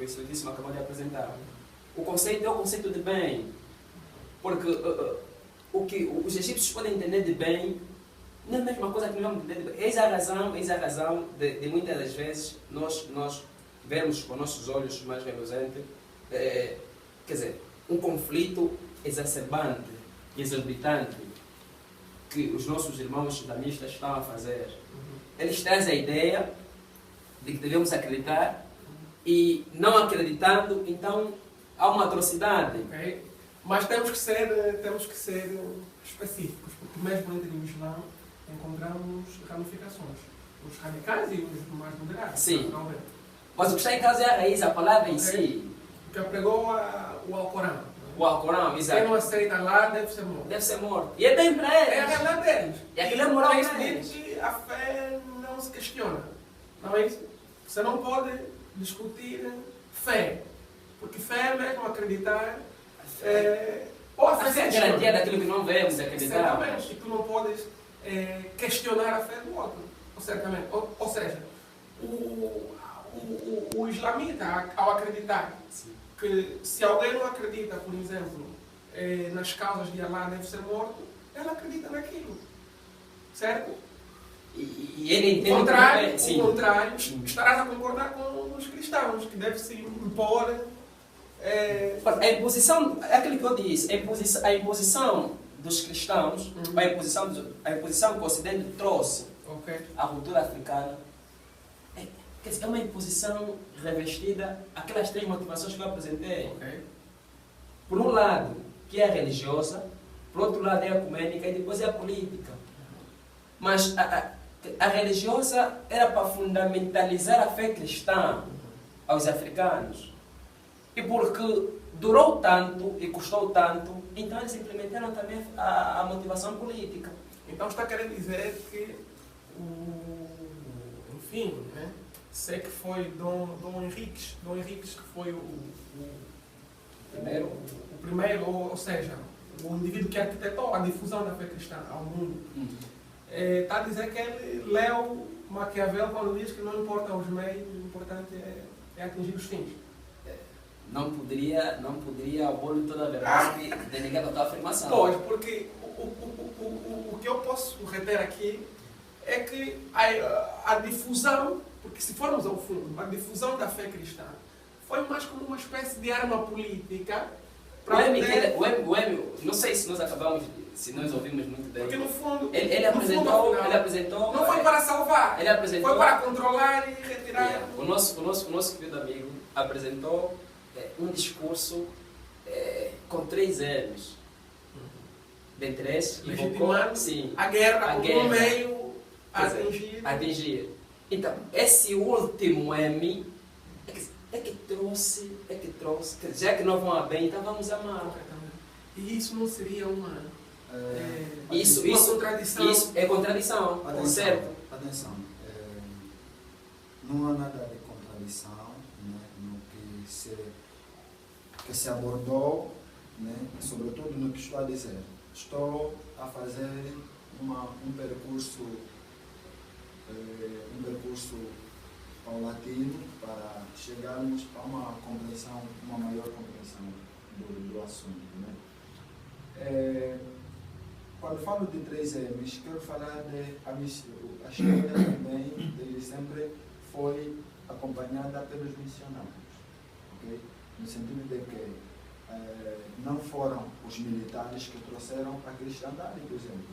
Excelentíssimo acabou de apresentar, o conceito é o conceito de bem. Porque o que os egípcios podem entender de bem não é a mesma coisa que nós vamos entender de bem. Eis a razão de muitas das vezes nós vermos com nossos olhos mais reluzentes, quer dizer, um conflito exacerbante e exorbitante que os nossos irmãos islamistas estão a fazer. Eles trazem a ideia de que devemos acreditar e não acreditando, então há uma atrocidade. Okay. Mas temos que ser específicos, porque mesmo dentro do Islã encontramos ramificações. Os radicais e os mais moderados. Sim. Mas o que está em causa é a raiz, a palavra em si. O que pregou o Alcorão. O Alcorão, exato. Quem não aceita lá deve ser morto. Deve ser morto. E é bem para eles. É a realidade deles. E aquilo é moral isso para eles. diz que a fé não se questiona. Não é isso? Você não pode discutir fé. Porque fé é mesmo acreditar. Ou a fé é garantia daquilo que não vemos, acreditar. Certamente. E tu não podes questionar a fé do outro. Certamente. Ou seja, o islamita, ao acreditar que se alguém não acredita, por exemplo, nas causas de Allah deve ser morto, ela acredita naquilo. Certo? E ele entende o contrário, sim. Estarás a concordar com os cristãos, que deve se impor. A imposição, é aquilo que eu disse, a imposição dos cristãos, a imposição que o Ocidente trouxe à cultura africana, é uma imposição revestida aquelas três motivações que eu apresentei. Por um lado, que é a religiosa, por outro lado é a ecumênica e depois é a política. Mas a religiosa era para fundamentalizar a fé cristã aos africanos. E porque durou tanto e custou tanto, então eles implementaram também a motivação política. Então está querendo dizer que enfim, né? Sei que foi Dom Henriques que foi o primeiro, ou seja, o indivíduo que arquitetou a difusão da fé cristã ao mundo. Está a dizer que ele leu Maquiavel quando diz que não importam os meios, o importante é atingir os fins. Não poderia ao bolo de toda a verdade denegar a tua afirmação. Pois, porque o que eu posso reter aqui é que a difusão, porque se formos ao fundo, a difusão da fé cristã foi mais como uma espécie de arma política para o M, não sei se nós ouvimos muito bem. Porque no fundo, ele apresentou. Não foi para salvar, foi para controlar e retirar. O nosso querido amigo apresentou um discurso com 3 L's. Dentre esses, invocou a guerra como um meio a atingir. Então, esse último M é que trouxe, já que nós vamos a bem, então vamos amar. E isso não seria uma contradição? Isso é contradição, certo? Atenção, não há nada de contradição, né, no que se abordou, né, sobretudo no que estou a dizer. Estou a fazer um percurso paulatino para chegarmos a uma maior compreensão do assunto. Né? Quando falo de 3 M's, quero falar a história também dele sempre foi acompanhada pelos missionários, okay? No sentido de que não foram os militares que trouxeram a cristandade, por exemplo,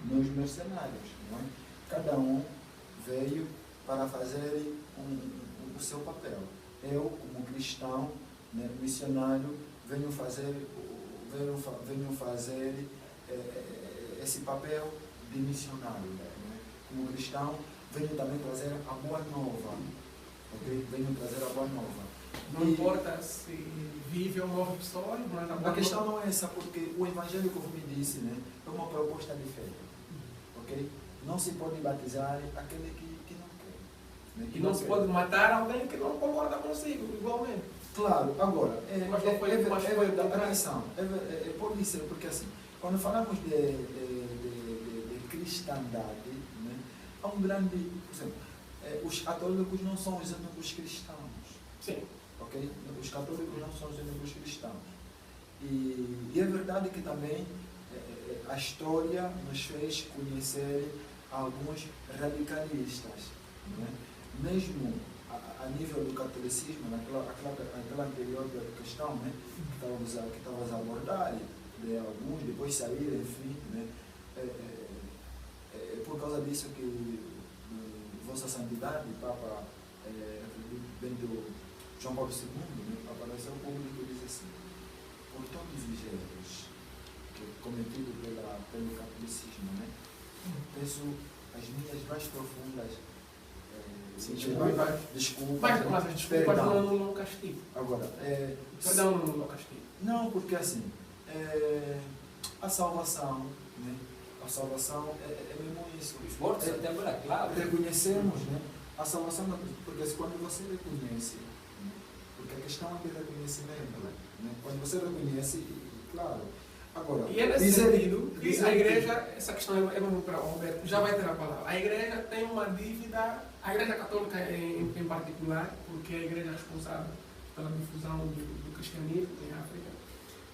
nem os mercenários, não é? Cada um veio para fazer o seu papel. Eu, como cristão, né, missionário, venho fazer esse papel de missionário. Né? Como cristão, venho também trazer a boa nova. Okay? Venho trazer a boa nova. Não importa se vive ou morre pessoas, mas a questão não é essa, porque o evangelho, como me disse, né, é uma proposta de fé. Okay? Não se pode batizar aquele que não quer. Né? E não se pode matar alguém que não concorda consigo, igualmente. Claro, agora, atenção, pode ser, porque assim, quando falamos de cristandade, né, há um grande, por exemplo, os católicos não são os únicos cristãos. Sim. Okay? Os católicos não são os únicos cristãos. E é verdade que também a história nos fez conhecer alguns radicalistas. Né? Mesmo a nível do catolicismo, naquela anterior questão, né, que estavas a abordar, de alguns depois saíram, enfim, né, é por causa disso que Vossa Santidade, Papa Bento João Paulo II, né, apareceu ao público e disse assim: por todos os erros cometidos pelo catolicismo, né, peço as minhas mais profundas desculpa. Mas as desculpas não anulam o castigo. Agora, Perdão não anula o castigo. não, porque assim, a salvação, né? A salvação é mesmo isso. Os mortos até agora, claro. Reconhecemos, né? A salvação, porque quando você reconhece, né? Porque a questão é de reconhecimento, né? Quando você reconhece, claro. Agora, e é nesse sentido que a igreja, essa questão é muito para o Roberto, já vai ter a palavra. A igreja tem uma dívida, a igreja católica em particular, porque é a igreja responsável pela difusão do cristianismo em África,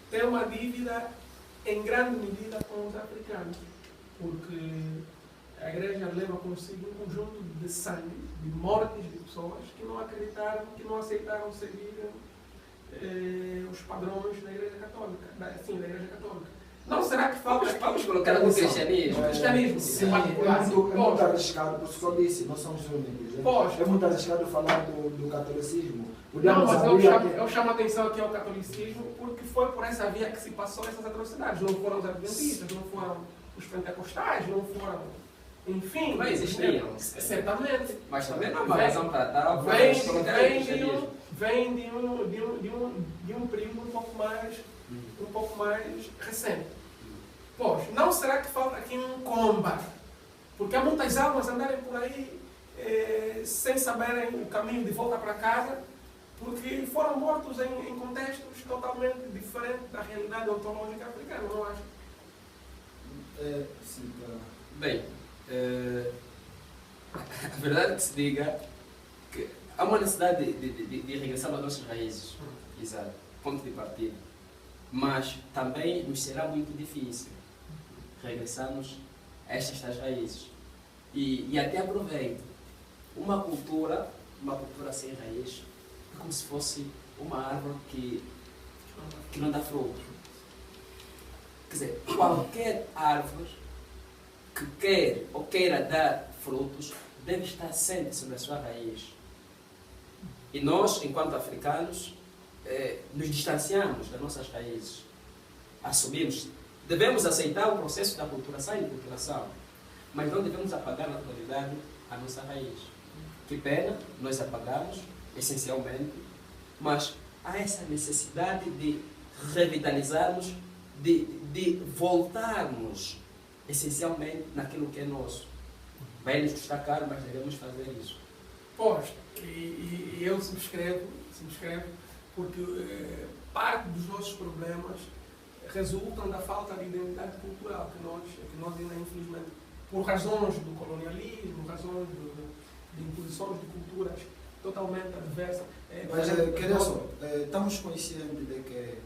tem uma dívida em grande medida com os africanos, porque a igreja leva consigo um conjunto de sangue, de mortes de pessoas que não acreditaram, que não aceitaram seguir os padrões da igreja católica, da igreja católica. Não será que falta... Vamos colocar no cristianismo. Cristianismo, sim, é muito arriscado, por isso que eu disse, não somos únicos. É muito arriscado falar do catolicismo. Não, mas eu chamo a atenção aqui ao catolicismo porque foi por essa via que se passou essas atrocidades. Não foram os adventistas, não foram os pentecostais, não foram... Enfim... Não existiam. Certamente. Mas também não é uma razão para tal. Vem de um período um pouco mais recente. Pois, não será que falta aqui um combate? Porque há muitas almas andarem por aí sem saberem o caminho de volta para casa, porque foram mortos em contextos totalmente diferentes da realidade ontológica africana, não acho? Sim, bem, a verdade é que se diga que há uma necessidade de regressar às nossas raízes, exato, ponto de partida. Mas também nos será muito difícil regressarmos a estas raízes. E até aproveito, uma cultura sem raiz é como se fosse uma árvore que não dá frutos. Quer dizer, qualquer árvore que quer ou queira dar frutos deve estar sempre sobre a sua raiz. E nós, enquanto africanos, nos distanciamos das nossas raízes. Assumimos, devemos aceitar o processo da aculturação e enculturação, mas não devemos apagar na totalidade a nossa raiz. Que pena, nós apagamos, essencialmente, mas há essa necessidade de revitalizarmos, de voltarmos, essencialmente, naquilo que é nosso. Vai nos custar caro, mas devemos fazer isso. Pois, e eu subscrevo, porque parte dos nossos problemas resultam da falta de identidade cultural que nós ainda, infelizmente, por razões do colonialismo, razões de imposições de culturas totalmente adversas. Mas, quer só, estamos conscientes de que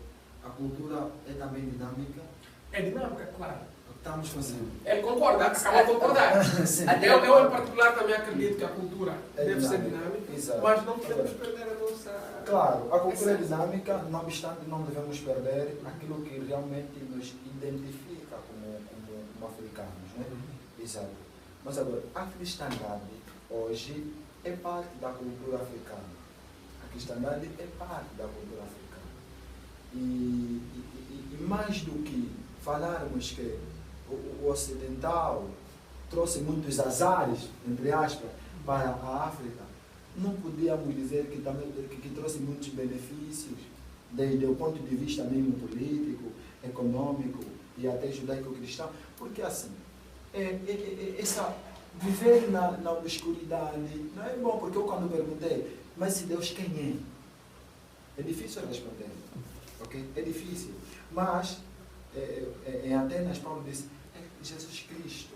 a cultura é também dinâmica? É dinâmica, claro. Estamos conscientes. Ele concorda, acaba de concordar. Eu, em particular, também acredito que a cultura deve ser dinâmica, exato. Mas não podemos perder a nossa... Claro, a cultura é dinâmica, não obstante, não devemos perder aquilo que realmente nos identifica como africanos, né? Exato. Mas agora, a cristandade hoje é parte da cultura africana. A cristandade é parte da cultura africana. E mais do que falarmos que o ocidental trouxe muitos azares, entre aspas, para a África, não podíamos dizer que também que trouxe muitos benefícios, desde o ponto de vista mesmo político, econômico e até judaico-cristão, porque assim, viver na obscuridade não é bom, porque eu quando perguntei, mas se Deus quem é? É difícil responder, ok? É difícil, mas em Atenas Paulo disse, é Jesus Cristo.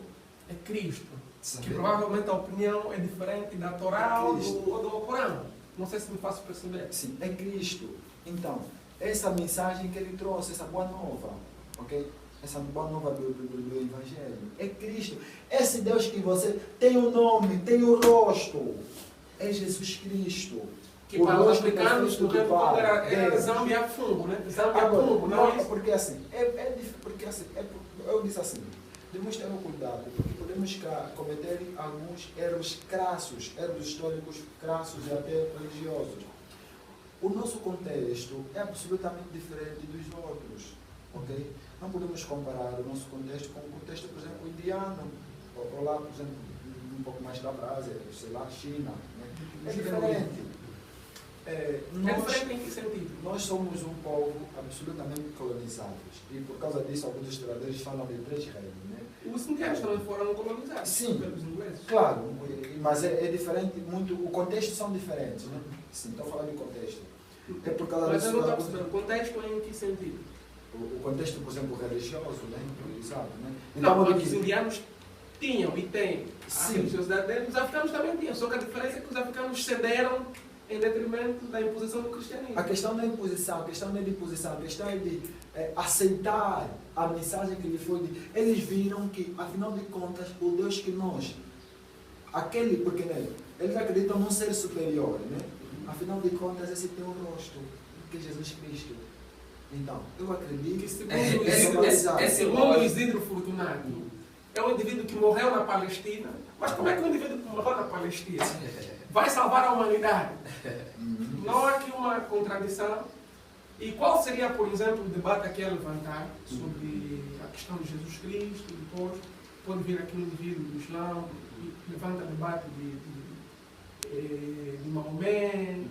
É Cristo. Sabe? Que provavelmente a opinião é diferente da Torá ou do Corão. Não sei se me faço perceber. Sim, é Cristo. Então, essa mensagem que ele trouxe, essa boa nova, ok? Essa boa nova do Evangelho, é Cristo. Esse Deus que você tem o nome, tem o rosto, é Jesus Cristo. Que para os africanos, no tempo todo era Zâmbia Fungo, né? Zâmbia Fungo, não é isso? Porque assim, eu disse assim, devemos ter um cuidado, porque podemos cometer alguns erros crassos, erros históricos crassos e até religiosos. O nosso contexto é absolutamente diferente dos outros, ok? Não podemos comparar o nosso contexto com o contexto, por exemplo, indiano, ou lá, por exemplo, um pouco mais da Ásia, sei lá, China. Né? É diferente. É diferente em que sentido? Nós somos um povo absolutamente colonizados e por causa disso alguns historiadores falam de 3 reinos. Né? Os indianos também foram colonizados. Sim, pelos ingleses. Claro, mas é diferente, muito, o contexto são diferentes. Né? Sim, estou falando de contexto. É por causa mas disso. eu não estou percebendo, o contexto em que sentido? O contexto, por exemplo, religioso, né? Exato, né? Então, mas os indianos tinham e têm a Sim. religiosidade deles, os africanos também tinham, só que a diferença é que os africanos cederam em detrimento da imposição do cristianismo. A questão da imposição, a questão não é de imposição, a questão é de aceitar a mensagem que lhe foi dita. Eles viram que, afinal de contas, o Deus que nós, porque né, eles acreditam num ser superior, né? Afinal de contas, esse tem um rosto, que é Jesus Cristo. Então, eu acredito que segundo Isidro Fortunato, é um indivíduo que morreu na Palestina, mas como é que um indivíduo que morreu na Palestina vai salvar a humanidade? Não há aqui uma contradição. E qual seria, por exemplo, o debate a que é levantar sobre a questão de Jesus Cristo? Depois pode vir aqui um indivíduo do Islã e levanta debate de Maomé,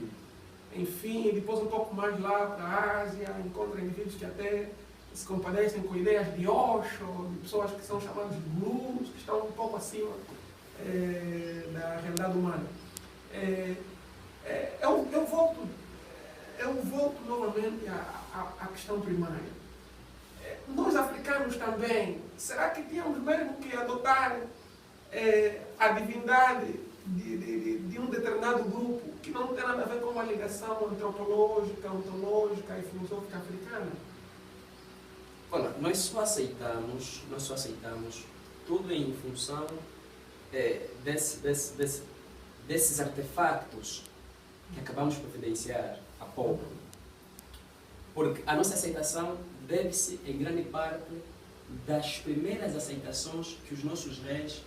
enfim, depois um pouco mais lá para a Ásia, encontra indivíduos que até se compadecem com ideias de Osho, de pessoas que são chamadas de gurus, que estão um pouco acima da realidade humana. Eu volto novamente à questão primária. Nós africanos também, será que tínhamos mesmo que adotar a divindade de um determinado grupo que não tem nada a ver com uma ligação antropológica, ontológica e filosófica africana? Olha, nós só aceitamos tudo em função desses artefactos que acabamos por evidenciar há pouco. Porque a nossa aceitação deve-se, em grande parte, das primeiras aceitações que os nossos reis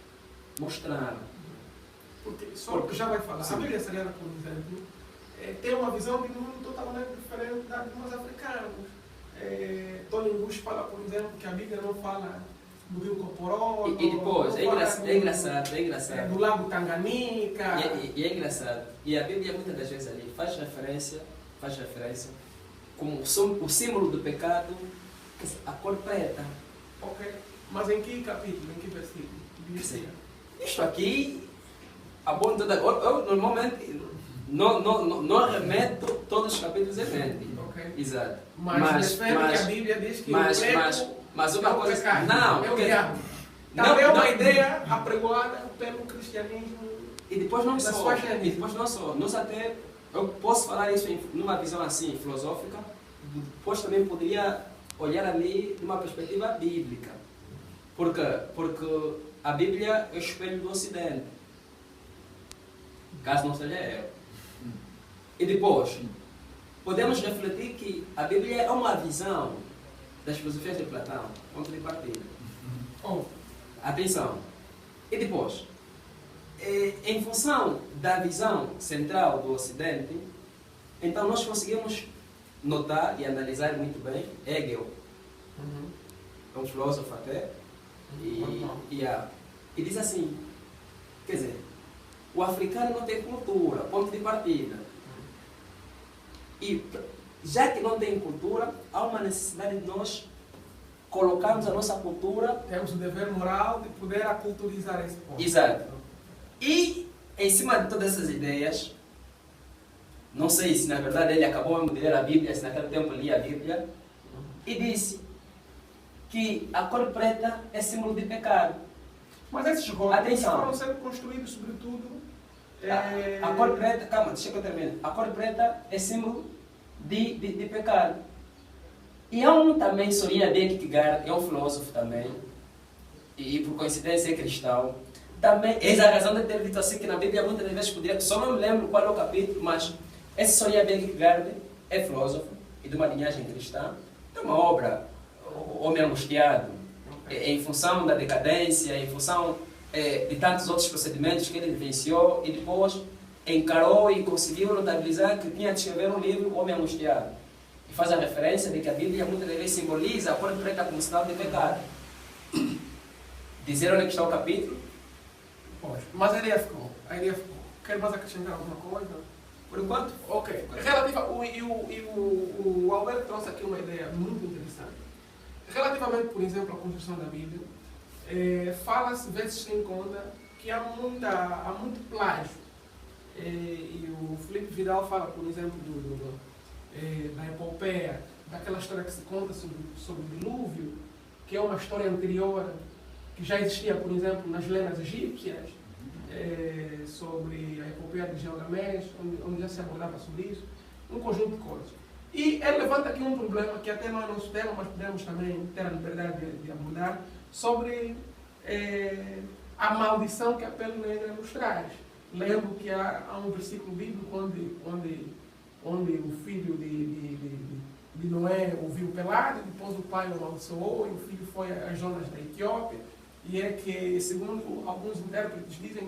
mostraram. Porque já vai falar, sim. A Bíblia Sagrada, por exemplo, tem uma visão de mundo totalmente diferente da de nós africanos. Tony Bush fala, por exemplo, que a Bíblia não fala do rio Coporó. E depois, é engraçado. Do lago Tanganica. E é engraçado. E a Bíblia muitas das vezes ali faz referência com o símbolo do pecado, a cor preta. Ok. Mas em que capítulo, em que versículo? Isto aqui, eu normalmente não remeto todos os capítulos em mente. Okay. Exato. Mas que a Bíblia diz que mas uma coisa, pecado, não, é o diabo. Também é uma ideia apregoada pelo cristianismo. E depois não só, nós até, eu posso falar isso numa visão assim, filosófica, depois também poderia olhar ali numa perspectiva bíblica. Porque a Bíblia é o espelho do Ocidente. Caso não seja eu. E depois, podemos refletir que a Bíblia é uma visão das filosofias de Platão, ponto de partida. Atenção. E depois, em função da visão central do Ocidente, então nós conseguimos notar e analisar muito bem Hegel, é um filósofo até, e diz assim, quer dizer, o africano não tem cultura, ponto de partida. E já que não tem cultura, há uma necessidade de nós colocarmos a nossa cultura... Temos o dever moral de poder aculturizar esse ponto. Exato. E, em cima de todas essas ideias, não sei se na verdade ele acabou de ler a Bíblia, se naquele tempo lia a Bíblia, e disse que a cor preta é símbolo de pecado. Mas esses rótulos Atenção. foram sendo construídos, sobretudo... A cor preta, calma, deixa que eu termine. A cor preta é símbolo de pecado. E há um também, Soria Kierkegaard, é um filósofo também, e por coincidência é cristão. Também, eis a razão de ter dito assim que na Bíblia muitas vezes poderia, só não me lembro qual é o capítulo, mas esse Soria Kierkegaard é filósofo e de uma linhagem cristã. Tem uma obra, O Homem Angustiado, em função da decadência, em função de tantos outros procedimentos que ele vivenciou e depois encarou e conseguiu notabilizar que tinha de escrever um livro, O Homem Angustiado. E faz a referência de que a Bíblia muitas vezes simboliza a cor preta como sinal de pecado. Dizer onde é que está o capítulo? Pois, mas a ideia ficou. Quer mais acrescentar alguma coisa? Por enquanto? Ok. Relativa, o Alberto trouxe aqui uma ideia muito interessante. Relativamente, por exemplo, à construção da Bíblia, fala-se, vê-se em conta, que há muito plágio. E o Felipe Vidal fala, por exemplo, da epopeia, daquela história que se conta sobre o dilúvio, que é uma história anterior, que já existia, por exemplo, nas lendas egípcias, sobre a epopeia de Gilgamesh, onde já se abordava sobre isso, um conjunto de coisas. E ele levanta aqui um problema, que até não é nosso tema, mas podemos também ter a liberdade de abordar, sobre a maldição que a pele negra nos traz. Lembro que há um versículo bíblico onde o filho de Noé o viu pelado, depois o pai o amaldiçoou e o filho foi às zonas da Etiópia. E é que, segundo alguns intérpretes, dizem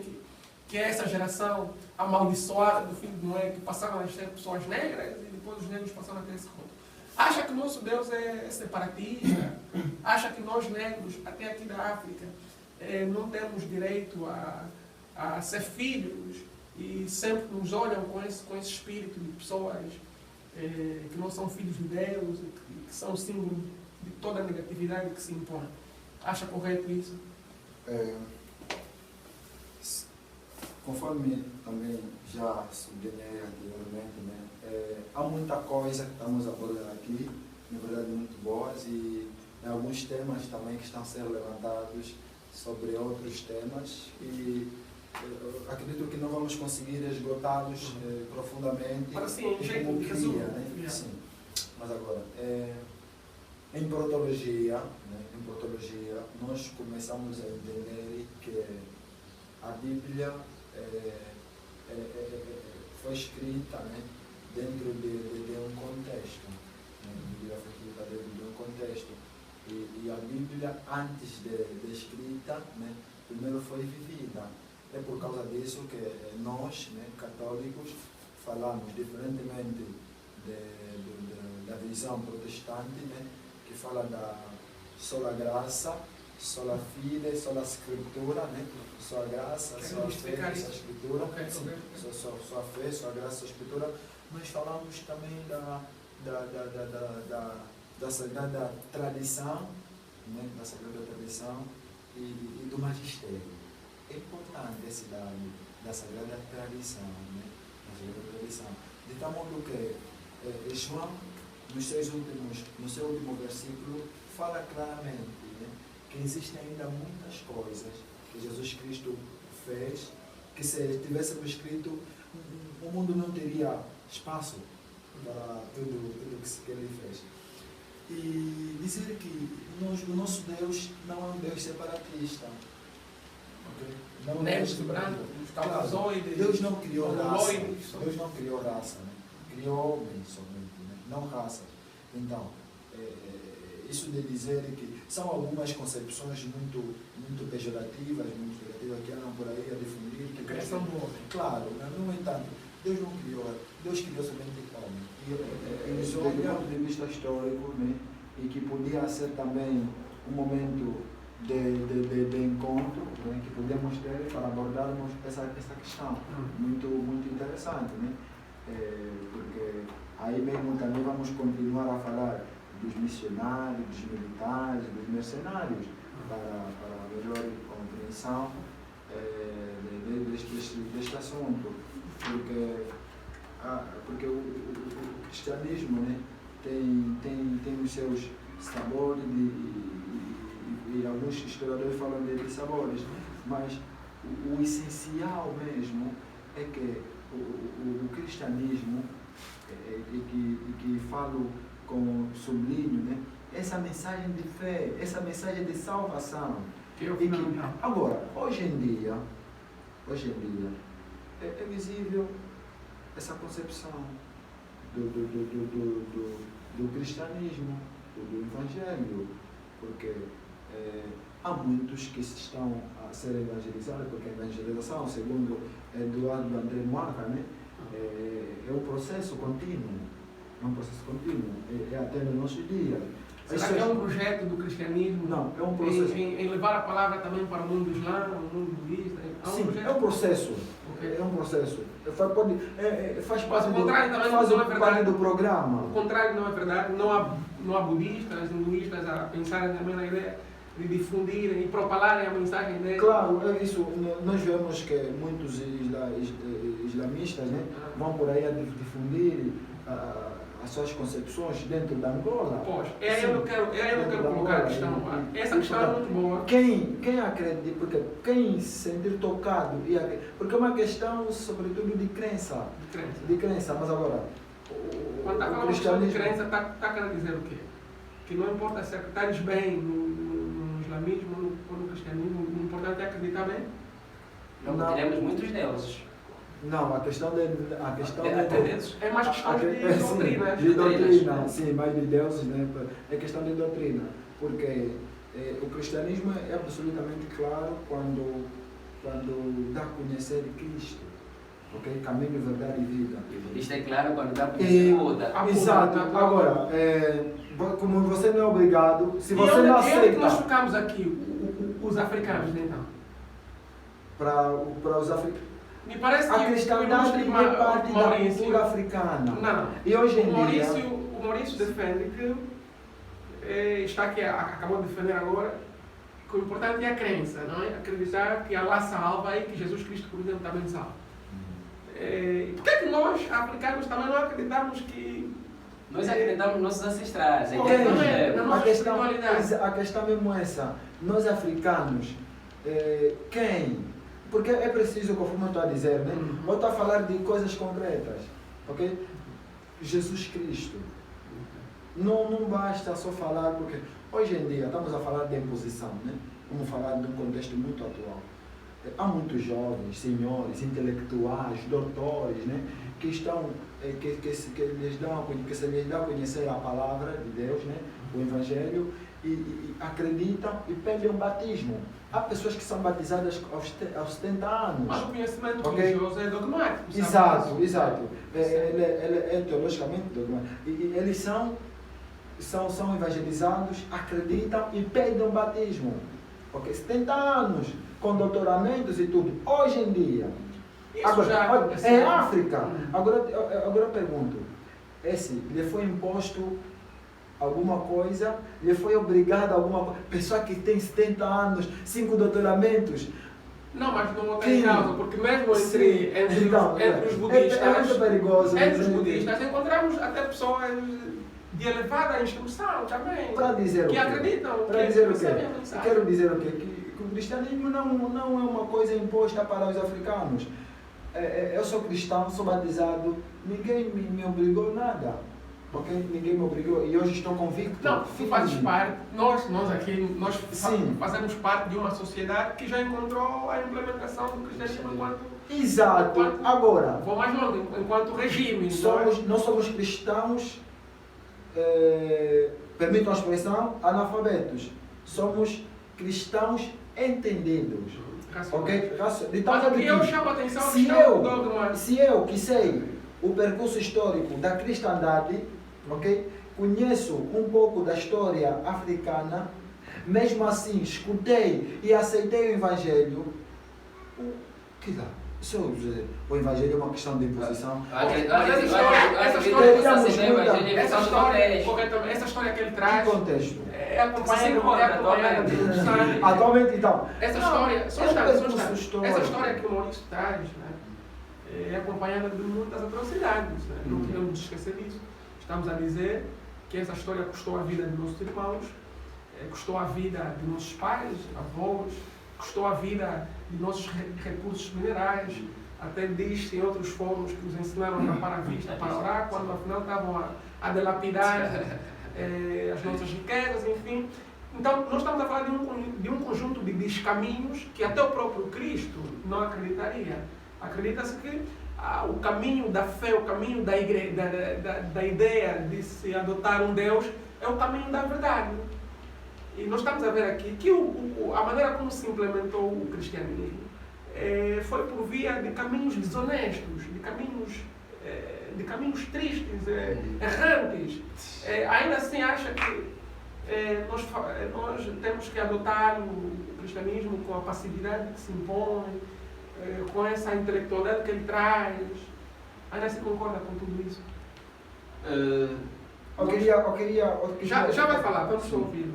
que é essa geração amaldiçoada do filho de Noé que passaram a ser pessoas negras e depois os negros passaram a ter esse conto. Acha que o nosso Deus é separatista? Acha que nós negros, até aqui da África, não temos direito a ser filhos e sempre nos olham com esse espírito de pessoas que não são filhos de Deus e que são símbolo de toda a negatividade que se impõe? Acha correto isso? Conforme também já sublinhei anteriormente, né, há muita coisa que estamos abordando aqui, na verdade muito boas, e alguns temas também que estão a ser levantados sobre outros temas, e acredito que não vamos conseguir esgotá-los profundamente. Mas assim, como jeito de resumo. né? Sim. Mas agora, em protologia, nós começamos a entender que a Bíblia foi escrita, né, dentro de um contexto. A Bíblia foi escrita dentro de um contexto. E a Bíblia, antes de escrita, né, primeiro foi vivida. É por causa disso que nós, né, católicos, falamos, diferentemente da visão protestante, né, que fala da sola graça, sola fide, sola scriptura, né? Só a graça, só a fé, só a escritura, só a fé, só a graça, só a escritura. Nós falamos também da sagrada tradição, né? Da sagrada tradição e do magistério. É importante esse dado da sagrada tradição, né? Da sagrada tradição. De tal modo que João, no seu último versículo, fala claramente, né, que existem ainda muitas coisas que Jesus Cristo fez, que se tivéssemos escrito, o mundo não teria espaço para tudo que ele fez. E dizer que o nosso Deus não é um Deus separatista. Okay? Não é um Negros e brancos, caucasoides. Deus não criou raça. Deus não criou raça, né? Criou homens somente, né? Não raça. Então, isso de dizer que são algumas concepções muito pejorativas, que andam por aí a difundir. Que criação do homem. Claro, mas no entanto, Deus não criou, Deus criou somente o homem. E isso do ponto de vista histórico, né? E que podia ser também um momento de encontro, né? Que podemos ter para abordarmos essa questão. Muito interessante, né? Porque aí mesmo também vamos continuar a falar dos missionários, dos militares, dos mercenários, para melhor compreensão deste assunto. Porque o cristianismo, né, tem os seus sabores e alguns historiadores falam de sabores, mas o essencial mesmo é que o cristianismo, e que falo com sublinho, né? Essa mensagem de fé, essa mensagem de salvação. Agora, hoje em dia, é visível essa concepção do cristianismo, do evangelho, porque há muitos que estão a ser evangelizados, porque a evangelização, segundo Eduardo André Moaca, né, é um processo contínuo. É até no nosso dia. Será que é um projeto do cristianismo? Não, é um processo. Em levar a palavra também para o mundo islã, o mundo budista? Sim, é um processo. Okay. É um processo. Faz parte do programa. O contrário não é verdade. Não há budistas, hinduístas a pensarem também na ideia de difundirem e propalarem a mensagem deles. Claro, é isso. Nós vemos que muitos islamistas, né, vão por aí a difundir as suas concepções dentro da Angola. Pois, eu quero colocar a questão. Essa questão é muito boa. Quem acredita, porque quem se sentir tocado, porque é uma questão sobretudo de crença. De crença, mas agora, quando está falando de crença, está querendo dizer o quê? Que não importa se estares bem no islamismo ou no cristianismo, o importante é acreditar bem? Não teremos muitos deuses. Não, a questão é mais questão de doutrina. De doutrina, sim, mais de deuses, né? É questão de doutrina, porque o cristianismo é absolutamente claro quando dá a conhecer Cristo, ok? Caminho, verdade e vida. Isto é claro quando dá a conhecer Buda. Exato. Agora, como você não é obrigado, se você não aceita... nós focamos aqui os africanos, então? Para os africanos. Me parece que a cristandade é parte da cultura africana. Não. E hoje em o Maurício defende que está aqui, acabou de defender agora, que o importante é a crença, não é? Acreditar que Allah salva e que Jesus Cristo, por exemplo, também salva. Por que é que nós, africanos, também não acreditamos que... Nós acreditamos nos nossos ancestrais. A questão mesmo é essa. Nós, africanos, porque é preciso, conforme eu estou a dizer, né? Eu estou a falar de coisas concretas, ok? Jesus Cristo. Não basta só falar, porque hoje em dia estamos a falar de imposição, né? Vamos falar de um contexto muito atual. Há muitos jovens, senhores, intelectuais, doutores, né? Que estão, que se lhes dá a conhecer a palavra de Deus, né? O Evangelho, e acreditam e pedem um batismo. Há pessoas que são batizadas aos 70 anos. Mas o conhecimento religioso é dogmático. Exato. Ele é teologicamente dogmático. E eles são evangelizados, acreditam e pedem um batismo. Okay? 70 anos, com doutoramentos e tudo. Hoje em dia. É África. Agora eu pergunto, lhe foi imposto alguma coisa, lhe foi obrigado a alguma coisa? Pessoa que tem 70 anos, 5 doutoramentos. Não, mas não tem causa, porque mesmo entre os budistas, é muito perigoso. Entre os budistas encontramos até pessoas de elevada instrução também, para dizer que acreditam. Para dizer o quê? Quero dizer o quê? Que o cristianismo não é uma coisa imposta para os africanos. Eu sou cristão, sou batizado, ninguém me obrigou a nada. Okay? Ninguém me obrigou e hoje estou convicto. Não, tu fazes parte, nós fazemos parte de uma sociedade que já encontrou a implementação do cristianismo enquanto... Exato. Agora... Vou mais longe, enquanto regime. Nós somos cristãos permitam a expressão, analfabetos. Somos cristãos entendidos. Ok? Mas aqui eu chamo a atenção se eu que sei o percurso histórico da cristandade, ok? Conheço um pouco da história africana, mesmo assim escutei e aceitei o Evangelho, que dá? O Evangelho é uma questão de imposição. Essa história que ele traz. Que contexto? É acompanhada de sangue. Atualmente, então. Essa história que o Maurício traz, né, é acompanhada de muitas atrocidades. Né? Não podemos esquecer disso. Estamos a dizer que essa história custou a vida de nossos irmãos, custou a vida de nossos pais, avós, custou a vida de nossos recursos minerais. Até diz em outros fóruns que nos ensinaram a tapar a vista para orar, quando afinal estavam a dilapidar as nossas riquezas, enfim. Então, nós estamos a falar de um conjunto de descaminhos que até o próprio Cristo não acreditaria. Acredita-se que o caminho da fé, o caminho da ideia de se adotar um Deus, é o caminho da verdade. E nós estamos a ver aqui que a maneira como se implementou o cristianismo foi por via de caminhos desonestos, de caminhos tristes, errantes. Ainda assim acha que nós temos que adotar o cristianismo com a passividade que se impõe, com essa intelectualidade que ele traz. Ainda se concorda com tudo isso? Eu queria já vai falar, vamos ouvir.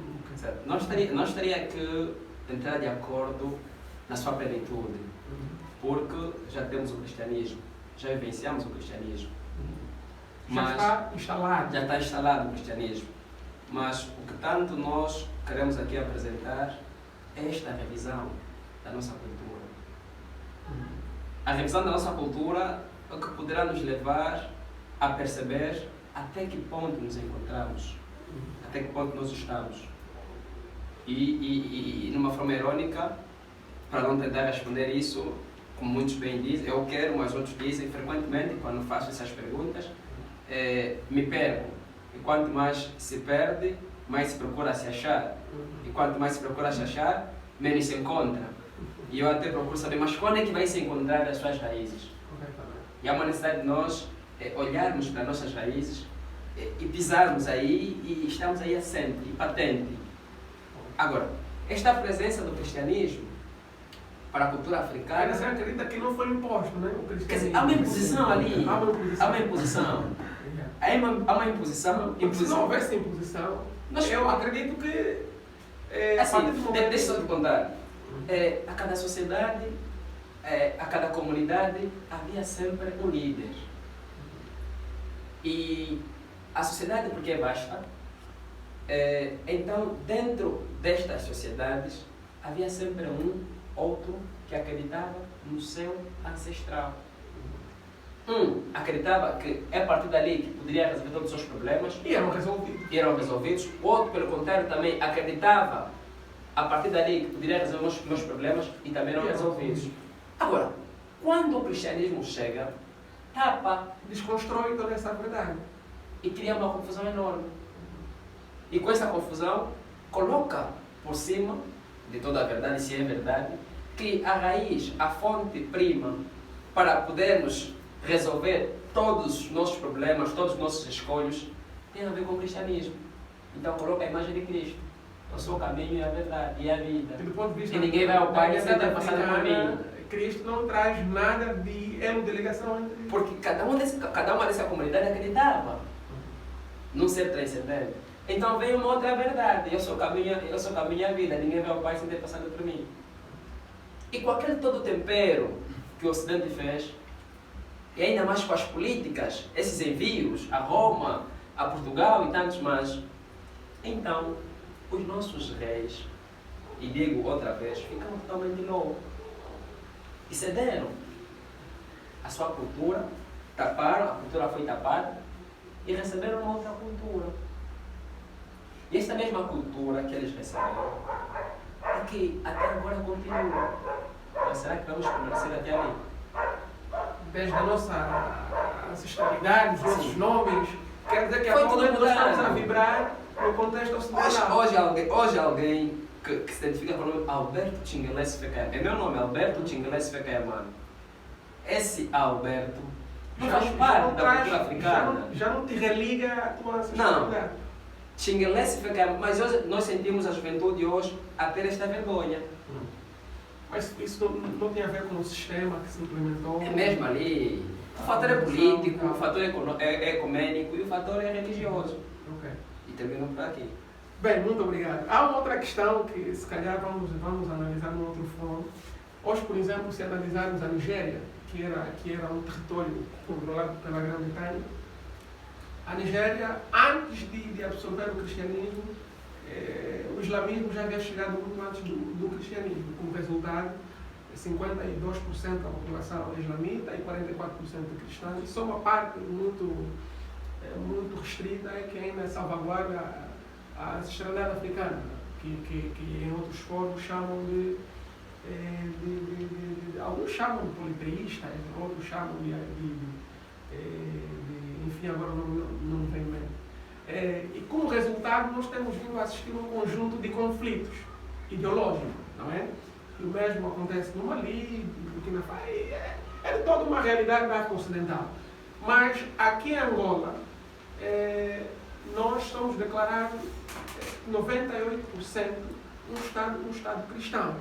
Nós teria que entrar de acordo na sua plenitude, porque já temos o cristianismo, já vivenciamos o cristianismo. Já está instalado o cristianismo. Mas o que tanto nós queremos aqui apresentar é esta revisão da nossa cultura. A revisão da nossa cultura é o que poderá nos levar a perceber até que ponto nos encontramos, até que ponto nós estamos. E numa forma irônica, para não tentar responder isso, como muitos bem dizem, eu quero, mas outros dizem, frequentemente, quando faço essas perguntas, me perco. E quanto mais se perde, mais se procura se achar. E quanto mais se procura se achar, menos se encontra. E eu até procuro saber, mas quando é que vai se encontrar as suas raízes? E há uma necessidade de nós olharmos para as nossas raízes e pisarmos aí e estamos aí assente e patente. Agora, esta presença do cristianismo para a cultura africana... Você acredita que não foi imposto, né? O cristianismo. Quer dizer, há uma imposição ali. Há uma imposição. Há uma imposição. Se não houvesse imposição, eu acredito que... deixa eu só te contar. A cada sociedade, a cada comunidade, havia sempre um líder. E a sociedade, porque é vasta, então, dentro destas sociedades, havia sempre um outro que acreditava no seu ancestral. Acreditava que é a partir dali que poderia resolver todos os seus problemas. E eram resolvidos. O outro, pelo contrário, também acreditava a partir dali que poderia resolver os meus problemas e também eram resolvidos. Agora, quando o cristianismo chega, desconstrói toda essa verdade. E cria uma confusão enorme. E com essa confusão, coloca por cima de toda a verdade, se é verdade, que a raiz, a fonte prima, para podermos resolver todos os nossos problemas, todos os nossos escolhos, tem a ver com o cristianismo. Então coloca a imagem de Cristo. Eu sou o caminho e a verdade e a vida. E do ponto de vista e ninguém vai ao Pai sem ter passado por mim. Cristo não traz nada de elo de ligação entre... Porque cada uma dessa comunidade acreditava num ser transcendente. Então veio uma outra verdade. Eu sou o caminho e a vida. Ninguém vai ao Pai sem ter passado por mim. E com aquele todo tempero que o Ocidente fez, e ainda mais com as políticas, esses envios a Roma, a Portugal e tantos mais, então os nossos reis, e digo outra vez, ficaram totalmente loucos. E cederam a sua cultura, taparam, a cultura foi tapada, e receberam uma outra cultura. E esta mesma cultura que eles receberam, é que até agora continua. Mas será que vamos permanecer até ali? Desde a nossa ancestralidade, os nossos nomes, Quer dizer que Foi tudo atualmente nós mudando. estamos a vibrar no contexto ocidental. Hoje alguém que se identifica com o nome Alberto Chingelesse Fekayamana. É meu nome, Alberto Chingelesse Fekayamana. Esse Alberto não faz parte da cultura africana. Já não te religa a tua ancestralidade. Chingelesse Fekayamana. Mas hoje nós sentimos a juventude hoje a ter esta vergonha. Mas isso não tem a ver com o sistema que se implementou? É mesmo ali. O fator é político, o fator é ecumênico e o fator é religioso. Ok. E termino por aqui. Bem, muito obrigado. Há uma outra questão que se calhar vamos analisar num outro fórum. Hoje, por exemplo, se analisarmos a Nigéria, que era um território controlado pela Grã-Bretanha, a Nigéria, antes de absorver o cristianismo, o islamismo já havia chegado muito antes do cristianismo. Como resultado, 52% da população é islamita e 44% é cristã. E só uma parte muito restrita é que ainda salvaguarda a ancestralidade africana, que em outros fóruns chamam alguns chamam de politeístas, outros chamam enfim, agora não me vem bem. E como resultado nós temos vindo a assistir um conjunto de conflitos ideológicos, não é? E o mesmo acontece no Mali, no Burkina Faso, é de toda uma realidade da África Ocidental. Mas aqui em Angola, nós somos declarados 98% um Estado cristão,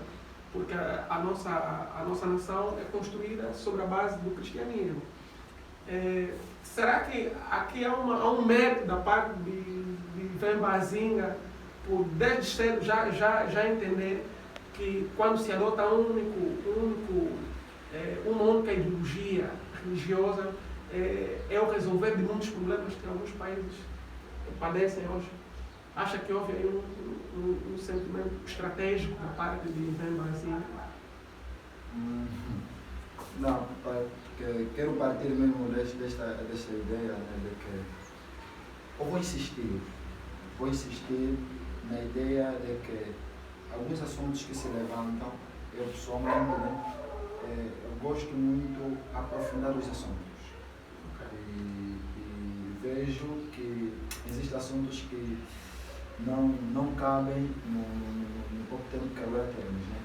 porque a nossa nação é construída sobre a base do cristianismo. Será que aqui há um mérito da parte de Vem Bazinga por desde cedo já entender que quando se adota uma única ideologia religiosa é o resolver de muitos problemas que alguns países padecem hoje? Acha que houve aí um sentimento estratégico da parte de Vem Bazinga? Não, quero partir mesmo desta ideia, né, de que eu vou insistir na ideia de que alguns assuntos que se levantam, eu pessoalmente, né, eu gosto muito de aprofundar os assuntos. E vejo que existem assuntos que não cabem no pouco tempo que agora temos, né?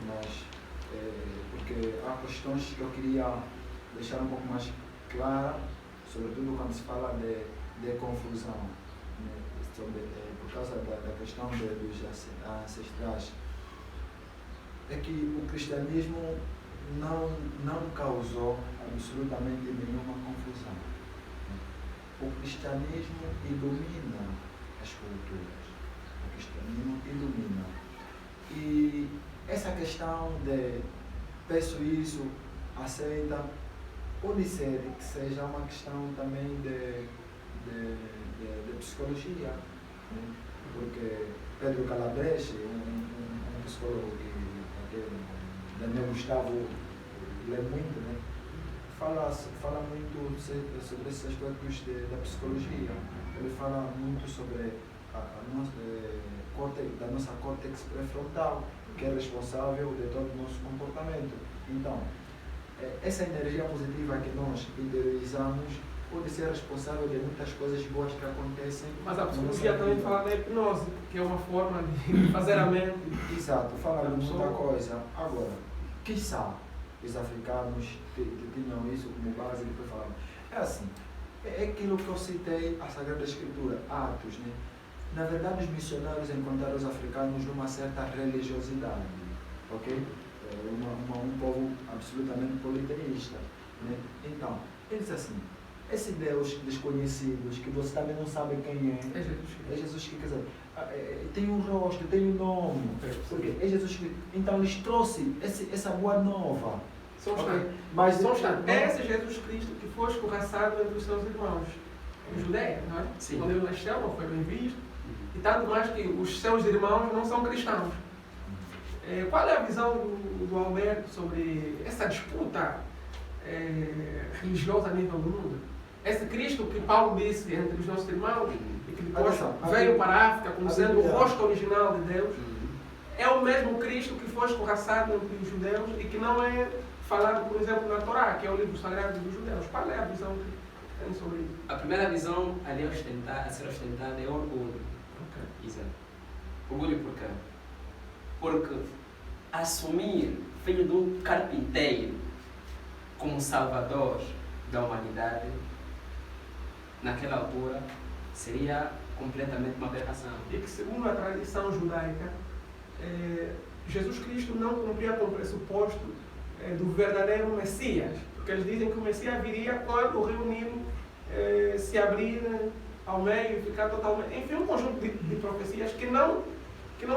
Mas, porque há questões que eu queria deixar um pouco mais clara, sobretudo quando se fala de confusão, né? Por causa da questão dos ancestrais. É que o cristianismo não causou absolutamente nenhuma confusão. O cristianismo ilumina as culturas. O cristianismo ilumina. E essa questão de peço isso, aceita, pode ser que seja uma questão também de psicologia, né? Porque Pedro Calabrese, um psicólogo que Daniel Gustavo lê muito, né? Fala muito sobre esses aspectos da psicologia. Ele fala muito sobre da nossa córtex pré-frontal, que é responsável de todo o nosso comportamento. Então, essa energia positiva que nós interiorizamos pode ser responsável de muitas coisas boas que acontecem. Mas a psicologia também fala da hipnose, que é uma forma de fazer a mente. Exato, fala de muita coisa. Agora, quiçá os africanos tinham isso como base e depois falavam. É assim, é aquilo que eu citei, a Sagrada Escritura, Atos, né? Na verdade, os missionários encontraram os africanos numa certa religiosidade, ok? Um povo absolutamente politeísta, né? Então, eles assim, esse Deus desconhecido, que você também não sabe quem é Jesus Cristo, quer dizer, tem um rosto, tem um nome, porque é Jesus Cristo. Então, eles trouxeram essa boa nova. Mas é esse Jesus Cristo que foi escorraçado entre os seus irmãos em Judeia, não é? Sim. Quando ele nasceu, não foi bem visto. E tanto mais que os seus irmãos não são cristãos. Qual é a visão do Alberto sobre essa disputa religiosa a nível do mundo? Esse Cristo que Paulo disse entre os nossos irmãos e que depois veio para a África como sendo o rosto original de Deus, é o mesmo Cristo que foi escorraçado entre os judeus e que não é falado, por exemplo, na Torá, que é o livro sagrado dos judeus. Qual é a visão sobre isso. A primeira visão ali a ser ostentada é orgulho. Ok. Exato. Orgulho por quê? Porque assumir filho de um carpinteiro como salvador da humanidade, naquela altura, seria completamente uma aberração. E que, segundo a tradição judaica, Jesus Cristo não cumpria com o pressuposto do verdadeiro Messias, porque eles dizem que o Messias viria quando o Rio Nilo se abrir ao meio e ficar totalmente... Enfim, um conjunto de profecias que não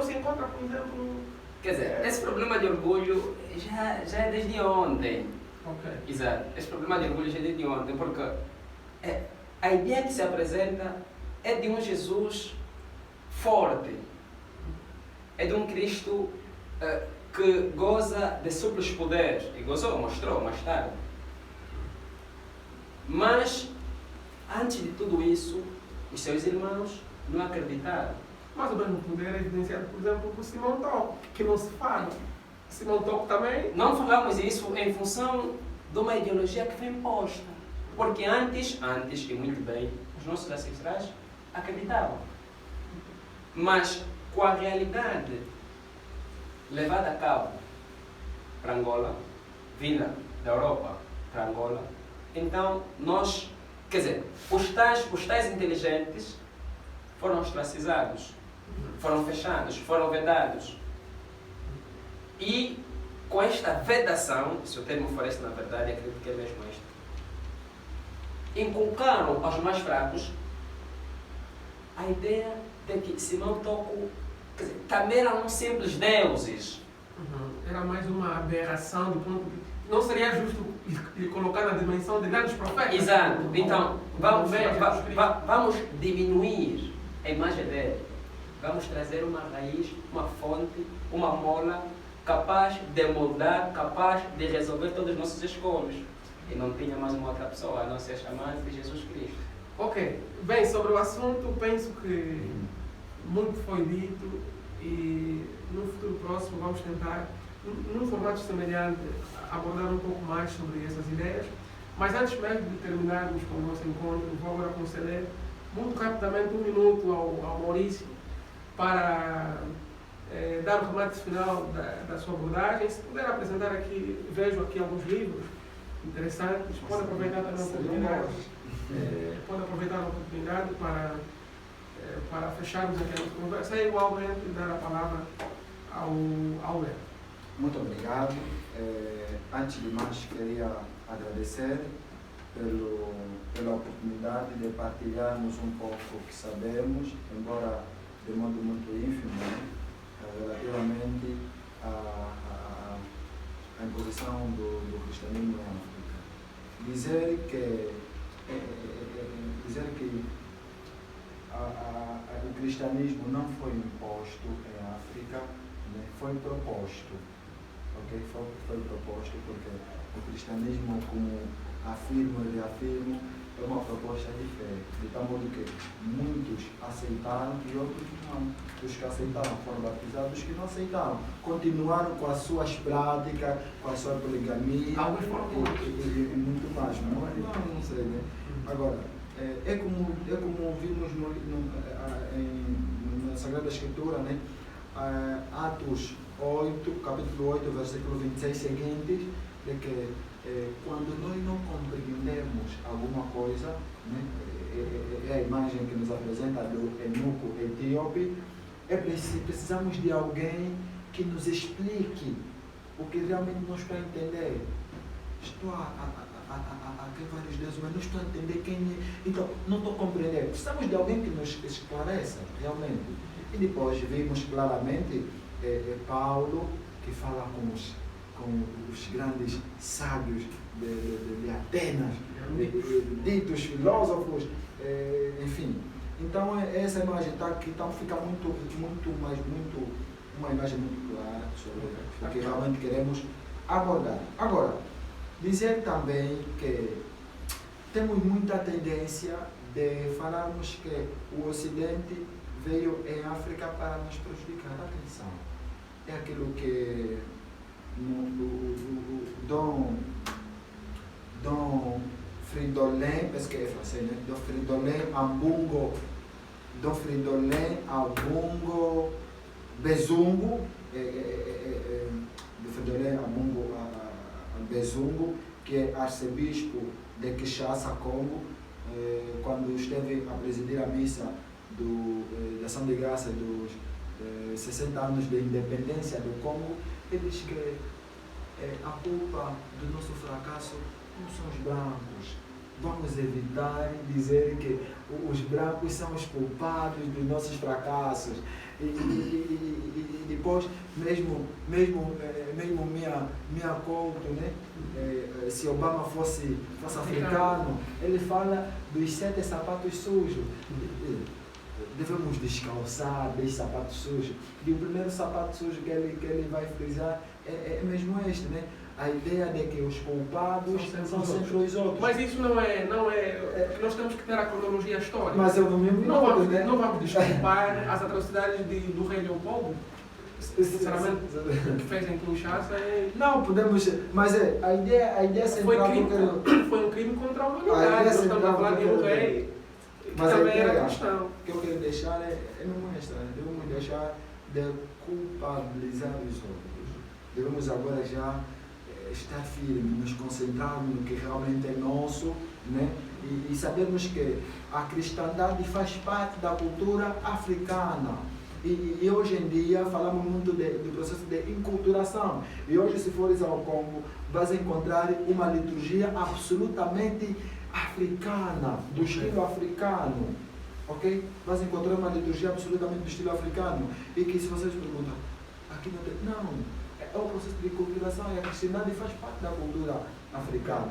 se encontra, por exemplo... Quer dizer, esse problema de orgulho já é desde ontem. Ok. Exato. Esse problema de orgulho já é desde ontem, porque a ideia que se apresenta é de um Jesus forte. É de um Cristo que goza de suplos poderes. E gozou, mostrou mais tarde. Mas, antes de tudo isso, os seus irmãos não acreditaram. Mas o mesmo poder é evidenciado, por exemplo, por Simão Toco, que não se fala. Simão Toco também... Não falamos isso em função de uma ideologia que foi imposta. Porque antes, e muito bem, os nossos ancestrais acreditavam. Mas, com a realidade levada a cabo para Angola, vinda da Europa para Angola, então nós, quer dizer, os tais inteligentes foram ostracizados, foram fechados, foram vedados. E com esta vedação, se o termo for este na verdade, acredito que é mesmo este, inculcaram aos mais fracos a ideia de que Simão Toco, quer dizer, também eram uns simples deuses. Era mais uma aberração do ponto de... Não seria justo lhe colocar na dimensão de grandes profetas. Exato. Então, vamos diminuir a imagem dele. Vamos trazer uma raiz, uma fonte, uma mola capaz de moldar, capaz de resolver todos os nossos escolhos. E não tinha mais uma outra pessoa, a não ser chamada de Jesus Cristo. Ok. Bem, sobre o assunto, penso que muito foi dito e no futuro próximo vamos tentar, num formato semelhante, abordar um pouco mais sobre essas ideias. Mas antes mesmo de terminarmos com o nosso encontro, vou agora conceder muito rapidamente 1 minuto ao Maurício para dar o remate final da sua abordagem. Se puder apresentar aqui, vejo aqui alguns livros interessantes, pode aproveitar também a oportunidade. Pode aproveitar a oportunidade para fecharmos aqui a nossa conversa e igualmente dar a palavra ao Léo. Muito obrigado. Antes de mais, queria agradecer pela oportunidade de partilharmos um pouco o que sabemos, embora de modo muito ínfimo, relativamente à imposição do cristianismo em África. Dizer que o cristianismo não foi imposto em África, né? Foi proposto. Okay? Foi proposto porque o cristianismo, como afirmo e reafirmo, é uma proposta de fé, de tal modo que muitos aceitaram e outros não. Os que aceitaram foram batizados, os que não aceitaram continuaram com as suas práticas, com a sua poligamia e muito mais. Não sei, né? Agora, é como vimos na Sagrada Escritura, né? Atos 8, capítulo 8, versículo 26 seguintes, de que quando nós não compreendemos alguma coisa, né, é a imagem que nos apresenta do eunuco etíope, precisamos de alguém que nos explique o que realmente nós para entender. Estou a ter vários deuses, mas não estou a entender quem é. Então, não estou a compreender. Precisamos de alguém que nos esclareça realmente. E depois vimos claramente Paulo, que fala com os grandes sábios de Atenas, ditos filósofos, enfim. Então essa imagem está aqui, então fica uma imagem muito clara sobre o que realmente queremos abordar. Agora, dizer também que temos muita tendência de falarmos que o Ocidente veio em África para nos prejudicar. Atenção, é aquilo que Dom Fridolin, penso que é francês, né? Do Fridolin a Bungo, do Fridolin a Bungo Bezungo, do Fridolin a Bungo a Bezungo, que é arcebispo de Kinshasa, Congo, quando esteve a presidir a missa da ação de graça dos 60 anos de independência do Congo, ele diz que a culpa do nosso fracasso não são os brancos. Vamos evitar dizer que os brancos são os culpados dos nossos fracassos. E depois, mesmo minha conta, né? Se Obama fosse africano, ele fala dos 7 sapatos sujos. Devemos descalçar 10 sapatos sujos. E o primeiro sapato sujo que ele vai frisar é mesmo este, né? A ideia de que os culpados são sempre os outros. Mas isso não é. Nós temos que ter a cronologia histórica. Mas eu não vamos desculpar as atrocidades do rei Leopoldo. Sinceramente, o que fez em Kinshasa é. Não, podemos. Mas a ideia central. Foi um crime contra a humanidade. Nós estamos a falar de um rei. Mas também era cristão. O que eu quero deixar é mesmo esta. Devemos deixar de culpabilizar os outros. Devemos agora já estar firmes, nos concentrarmos no que realmente é nosso, né? E sabermos que a cristandade faz parte da cultura africana. E hoje em dia falamos muito do processo de enculturação. E hoje, se fores ao Congo, vais encontrar uma liturgia absolutamente africana, do estilo africano. Ok? Vais encontrar uma liturgia absolutamente do estilo africano. E que se vocês perguntam, aqui não tem. Não. É o processo de enculturação e a cristandade faz parte da cultura africana.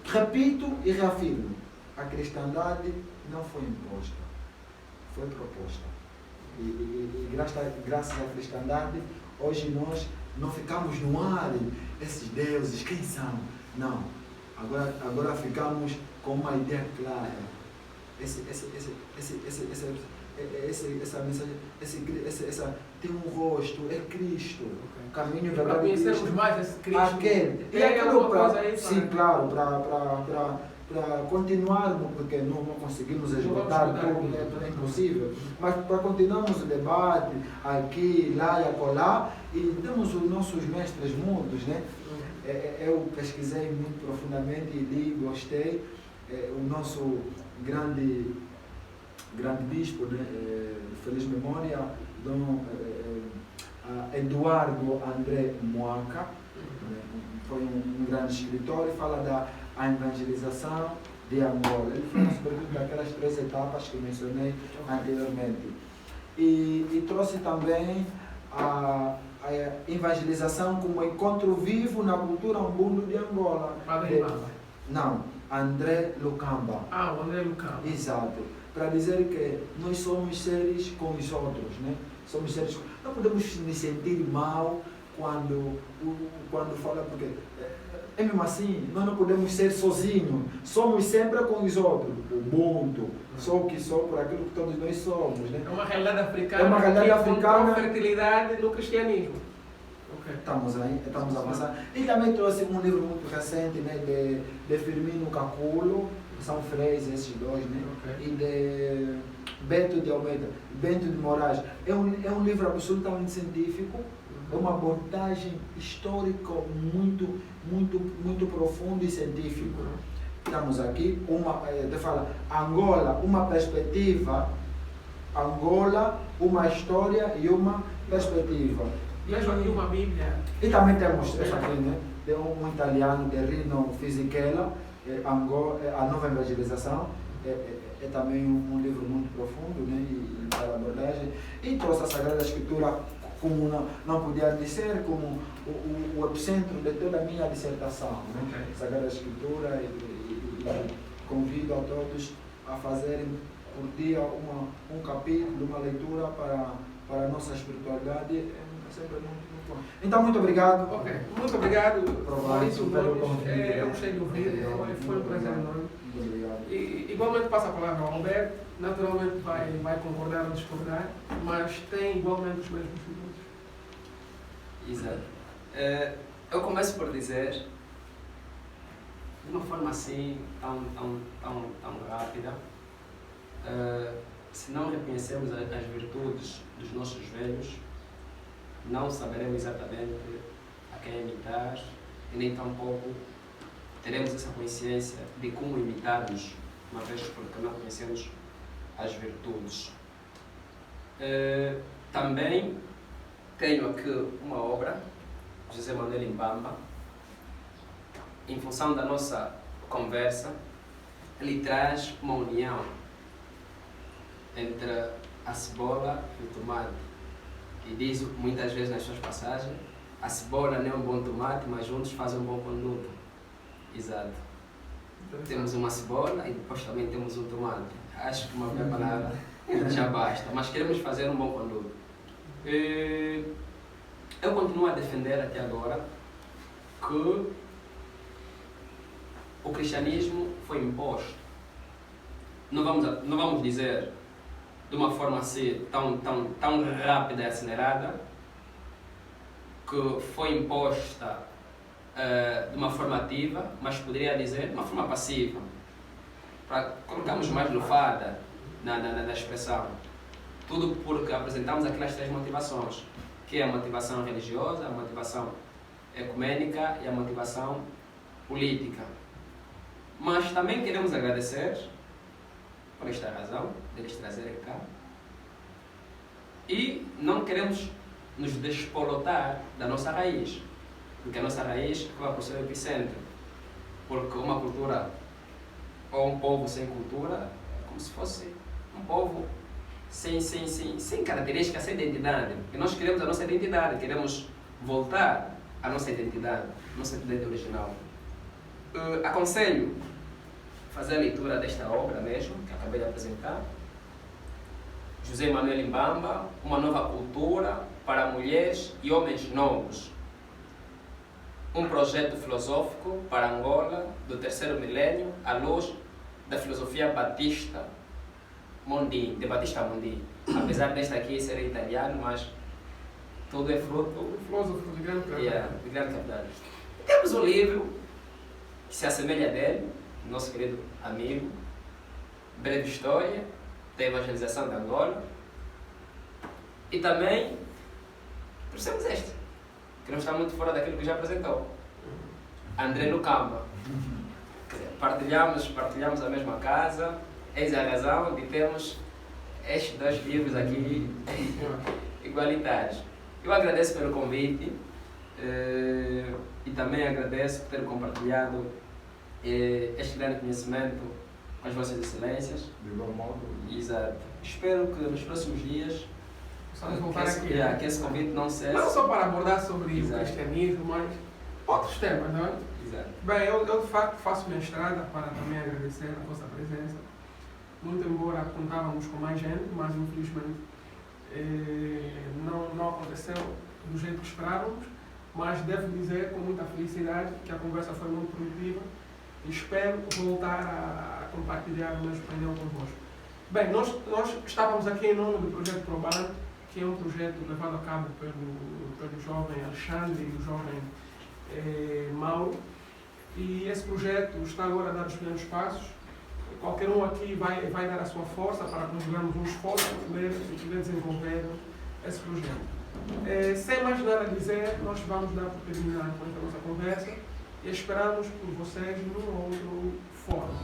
Repito e reafirmo, a cristandade não foi imposta, foi proposta. E graças à cristandade, hoje nós não ficamos no ar, esses deuses, quem são? Não, agora ficamos com uma ideia clara. Essa mensagem, tem um rosto, é Cristo. Caminho, verdade, conhecermos mais esse Cristo. Aquele. E aquilo para, sim, claro, para continuarmos, porque não conseguimos esgotar tudo, é impossível, mas para continuarmos o debate aqui, lá e acolá, e temos os nossos mestres mudos, né? Eu pesquisei muito profundamente e li, gostei, o nosso grande bispo, né? Feliz memória, Dom Eduardo André Mwaka, foi um grande escritor e fala da evangelização de Angola. Ele fala sobretudo daquelas 3 etapas que mencionei anteriormente. E trouxe também a evangelização como encontro vivo na cultura umbundo de Angola. Não, André Lukamba. O André Lukamba. Exato. Para dizer que nós somos seres com os outros, né? Somos seres. Não podemos nos sentir mal quando fala, porque é mesmo assim, nós não podemos ser sozinhos, somos sempre com os outros. Ubuntu, sou o que sou por aquilo que todos nós somos. Né? É uma realidade africana que encontrou fertilidade no cristianismo. Okay. Estamos avançando. E também trouxe um livro muito recente, né, de Firmino Caculo, que são freis esses dois, né? Okay. E de Bento de Almeida, Bento de Moraes. É um livro absolutamente científico, é uma abordagem histórica muito profunda e científica. Estamos aqui, Angola, uma perspectiva, Angola, uma história e uma perspectiva. Vejo aqui uma Bíblia. E também temos essa aqui, né? De um italiano, de Rino Fisichella, a nova evangelização. É também um livro muito profundo, né? E para abordagem. E trouxe a Sagrada Escritura, como não podia dizer, como o epicentro de toda a minha dissertação, né? Sagrada Escritura, e convido a todos a fazerem por dia um capítulo, uma leitura para a nossa espiritualidade. É sempre muito bom. Então, muito obrigado. Ok, muito obrigado, Maurício Nunes. Eu gostei de ouvir, foi um prazer enorme. Muito obrigado. E igualmente passo a palavra ao Alberto, naturalmente vai concordar ou discordar, mas tem igualmente os mesmos minutos. Exato. Eu começo por dizer de uma forma assim, tão rápida, se não reconhecermos as virtudes dos nossos velhos, não saberemos exatamente a quem imitar e nem tampouco teremos essa consciência de como imitar-nos, uma vez porque não conhecemos as virtudes. Também tenho aqui uma obra, José Manuel Imbamba. Em função da nossa conversa, ele traz uma união entre a cebola e o tomate. E diz muitas vezes nas suas passagens, a cebola não é um bom tomate, mas juntos fazem um bom conduto. Exato. Temos uma cebola e depois também temos um tomate. Acho que uma boa palavra já basta, mas queremos fazer um bom conduto. Eu continuo a defender até agora que o cristianismo foi imposto. Não vamos dizer de uma forma assim tão rápida e acelerada, que foi imposta de uma forma ativa, mas poderia dizer de uma forma passiva, para colocarmos mais lufada na expressão. Tudo porque apresentamos aquelas três motivações, que é a motivação religiosa, a motivação ecumênica e a motivação política. Mas também queremos agradecer por esta razão, deles trazerem cá. E não queremos nos despolotar da nossa raiz, porque a nossa raiz acaba por ser o epicentro. Porque uma cultura, ou um povo sem cultura, é como se fosse um povo sem características, sem identidade. E nós queremos a nossa identidade, queremos voltar à nossa identidade original. Aconselho fazer a leitura desta obra mesmo, que acabei de apresentar. José Manuel Imbamba, Uma Nova Cultura para Mulheres e Homens Novos. Um projeto filosófico para Angola do terceiro milênio, à luz da filosofia Batista Mondin, de Batista Mondin. Apesar desta aqui ser italiano, mas tudo é fruto O filósofo de grande de grande capital. Temos um livro que se assemelha dele, nosso querido amigo, Breve História da Evangelização de Angola. E também trouxemos este, que não está muito fora daquilo que já apresentou, André Lucamba. Partilhamos a mesma casa, eis a razão de termos estes dois livros aqui igualitários. Eu agradeço pelo convite e também agradeço por ter compartilhado este grande conhecimento com as vossas excelências. De igual modo. Exato. Espero que nos próximos dias Possamos voltar aqui. que esse convite não cesse. Não só para abordar sobre Exato. o cristianismo, mas outros temas, não é? Exato. Bem, eu de facto faço minha estrada para também agradecer a vossa presença. Muito embora contávamos com mais gente, mas infelizmente não aconteceu do jeito que esperávamos, mas devo dizer com muita felicidade que a conversa foi muito produtiva e espero voltar a compartilhar o mesmo painel convosco. Bem, nós estávamos aqui em nome do projeto Probando, que é um projeto levado a cabo pelo jovem Alexandre e o jovem Mauro, e esse projeto está agora a dar os primeiros passos. Qualquer um aqui vai dar a sua força para conjugarmos um esforço para poder desenvolver esse projeto. Sem mais nada a dizer, nós vamos dar por terminada com esta nossa conversa e esperamos por vocês num outro fórum.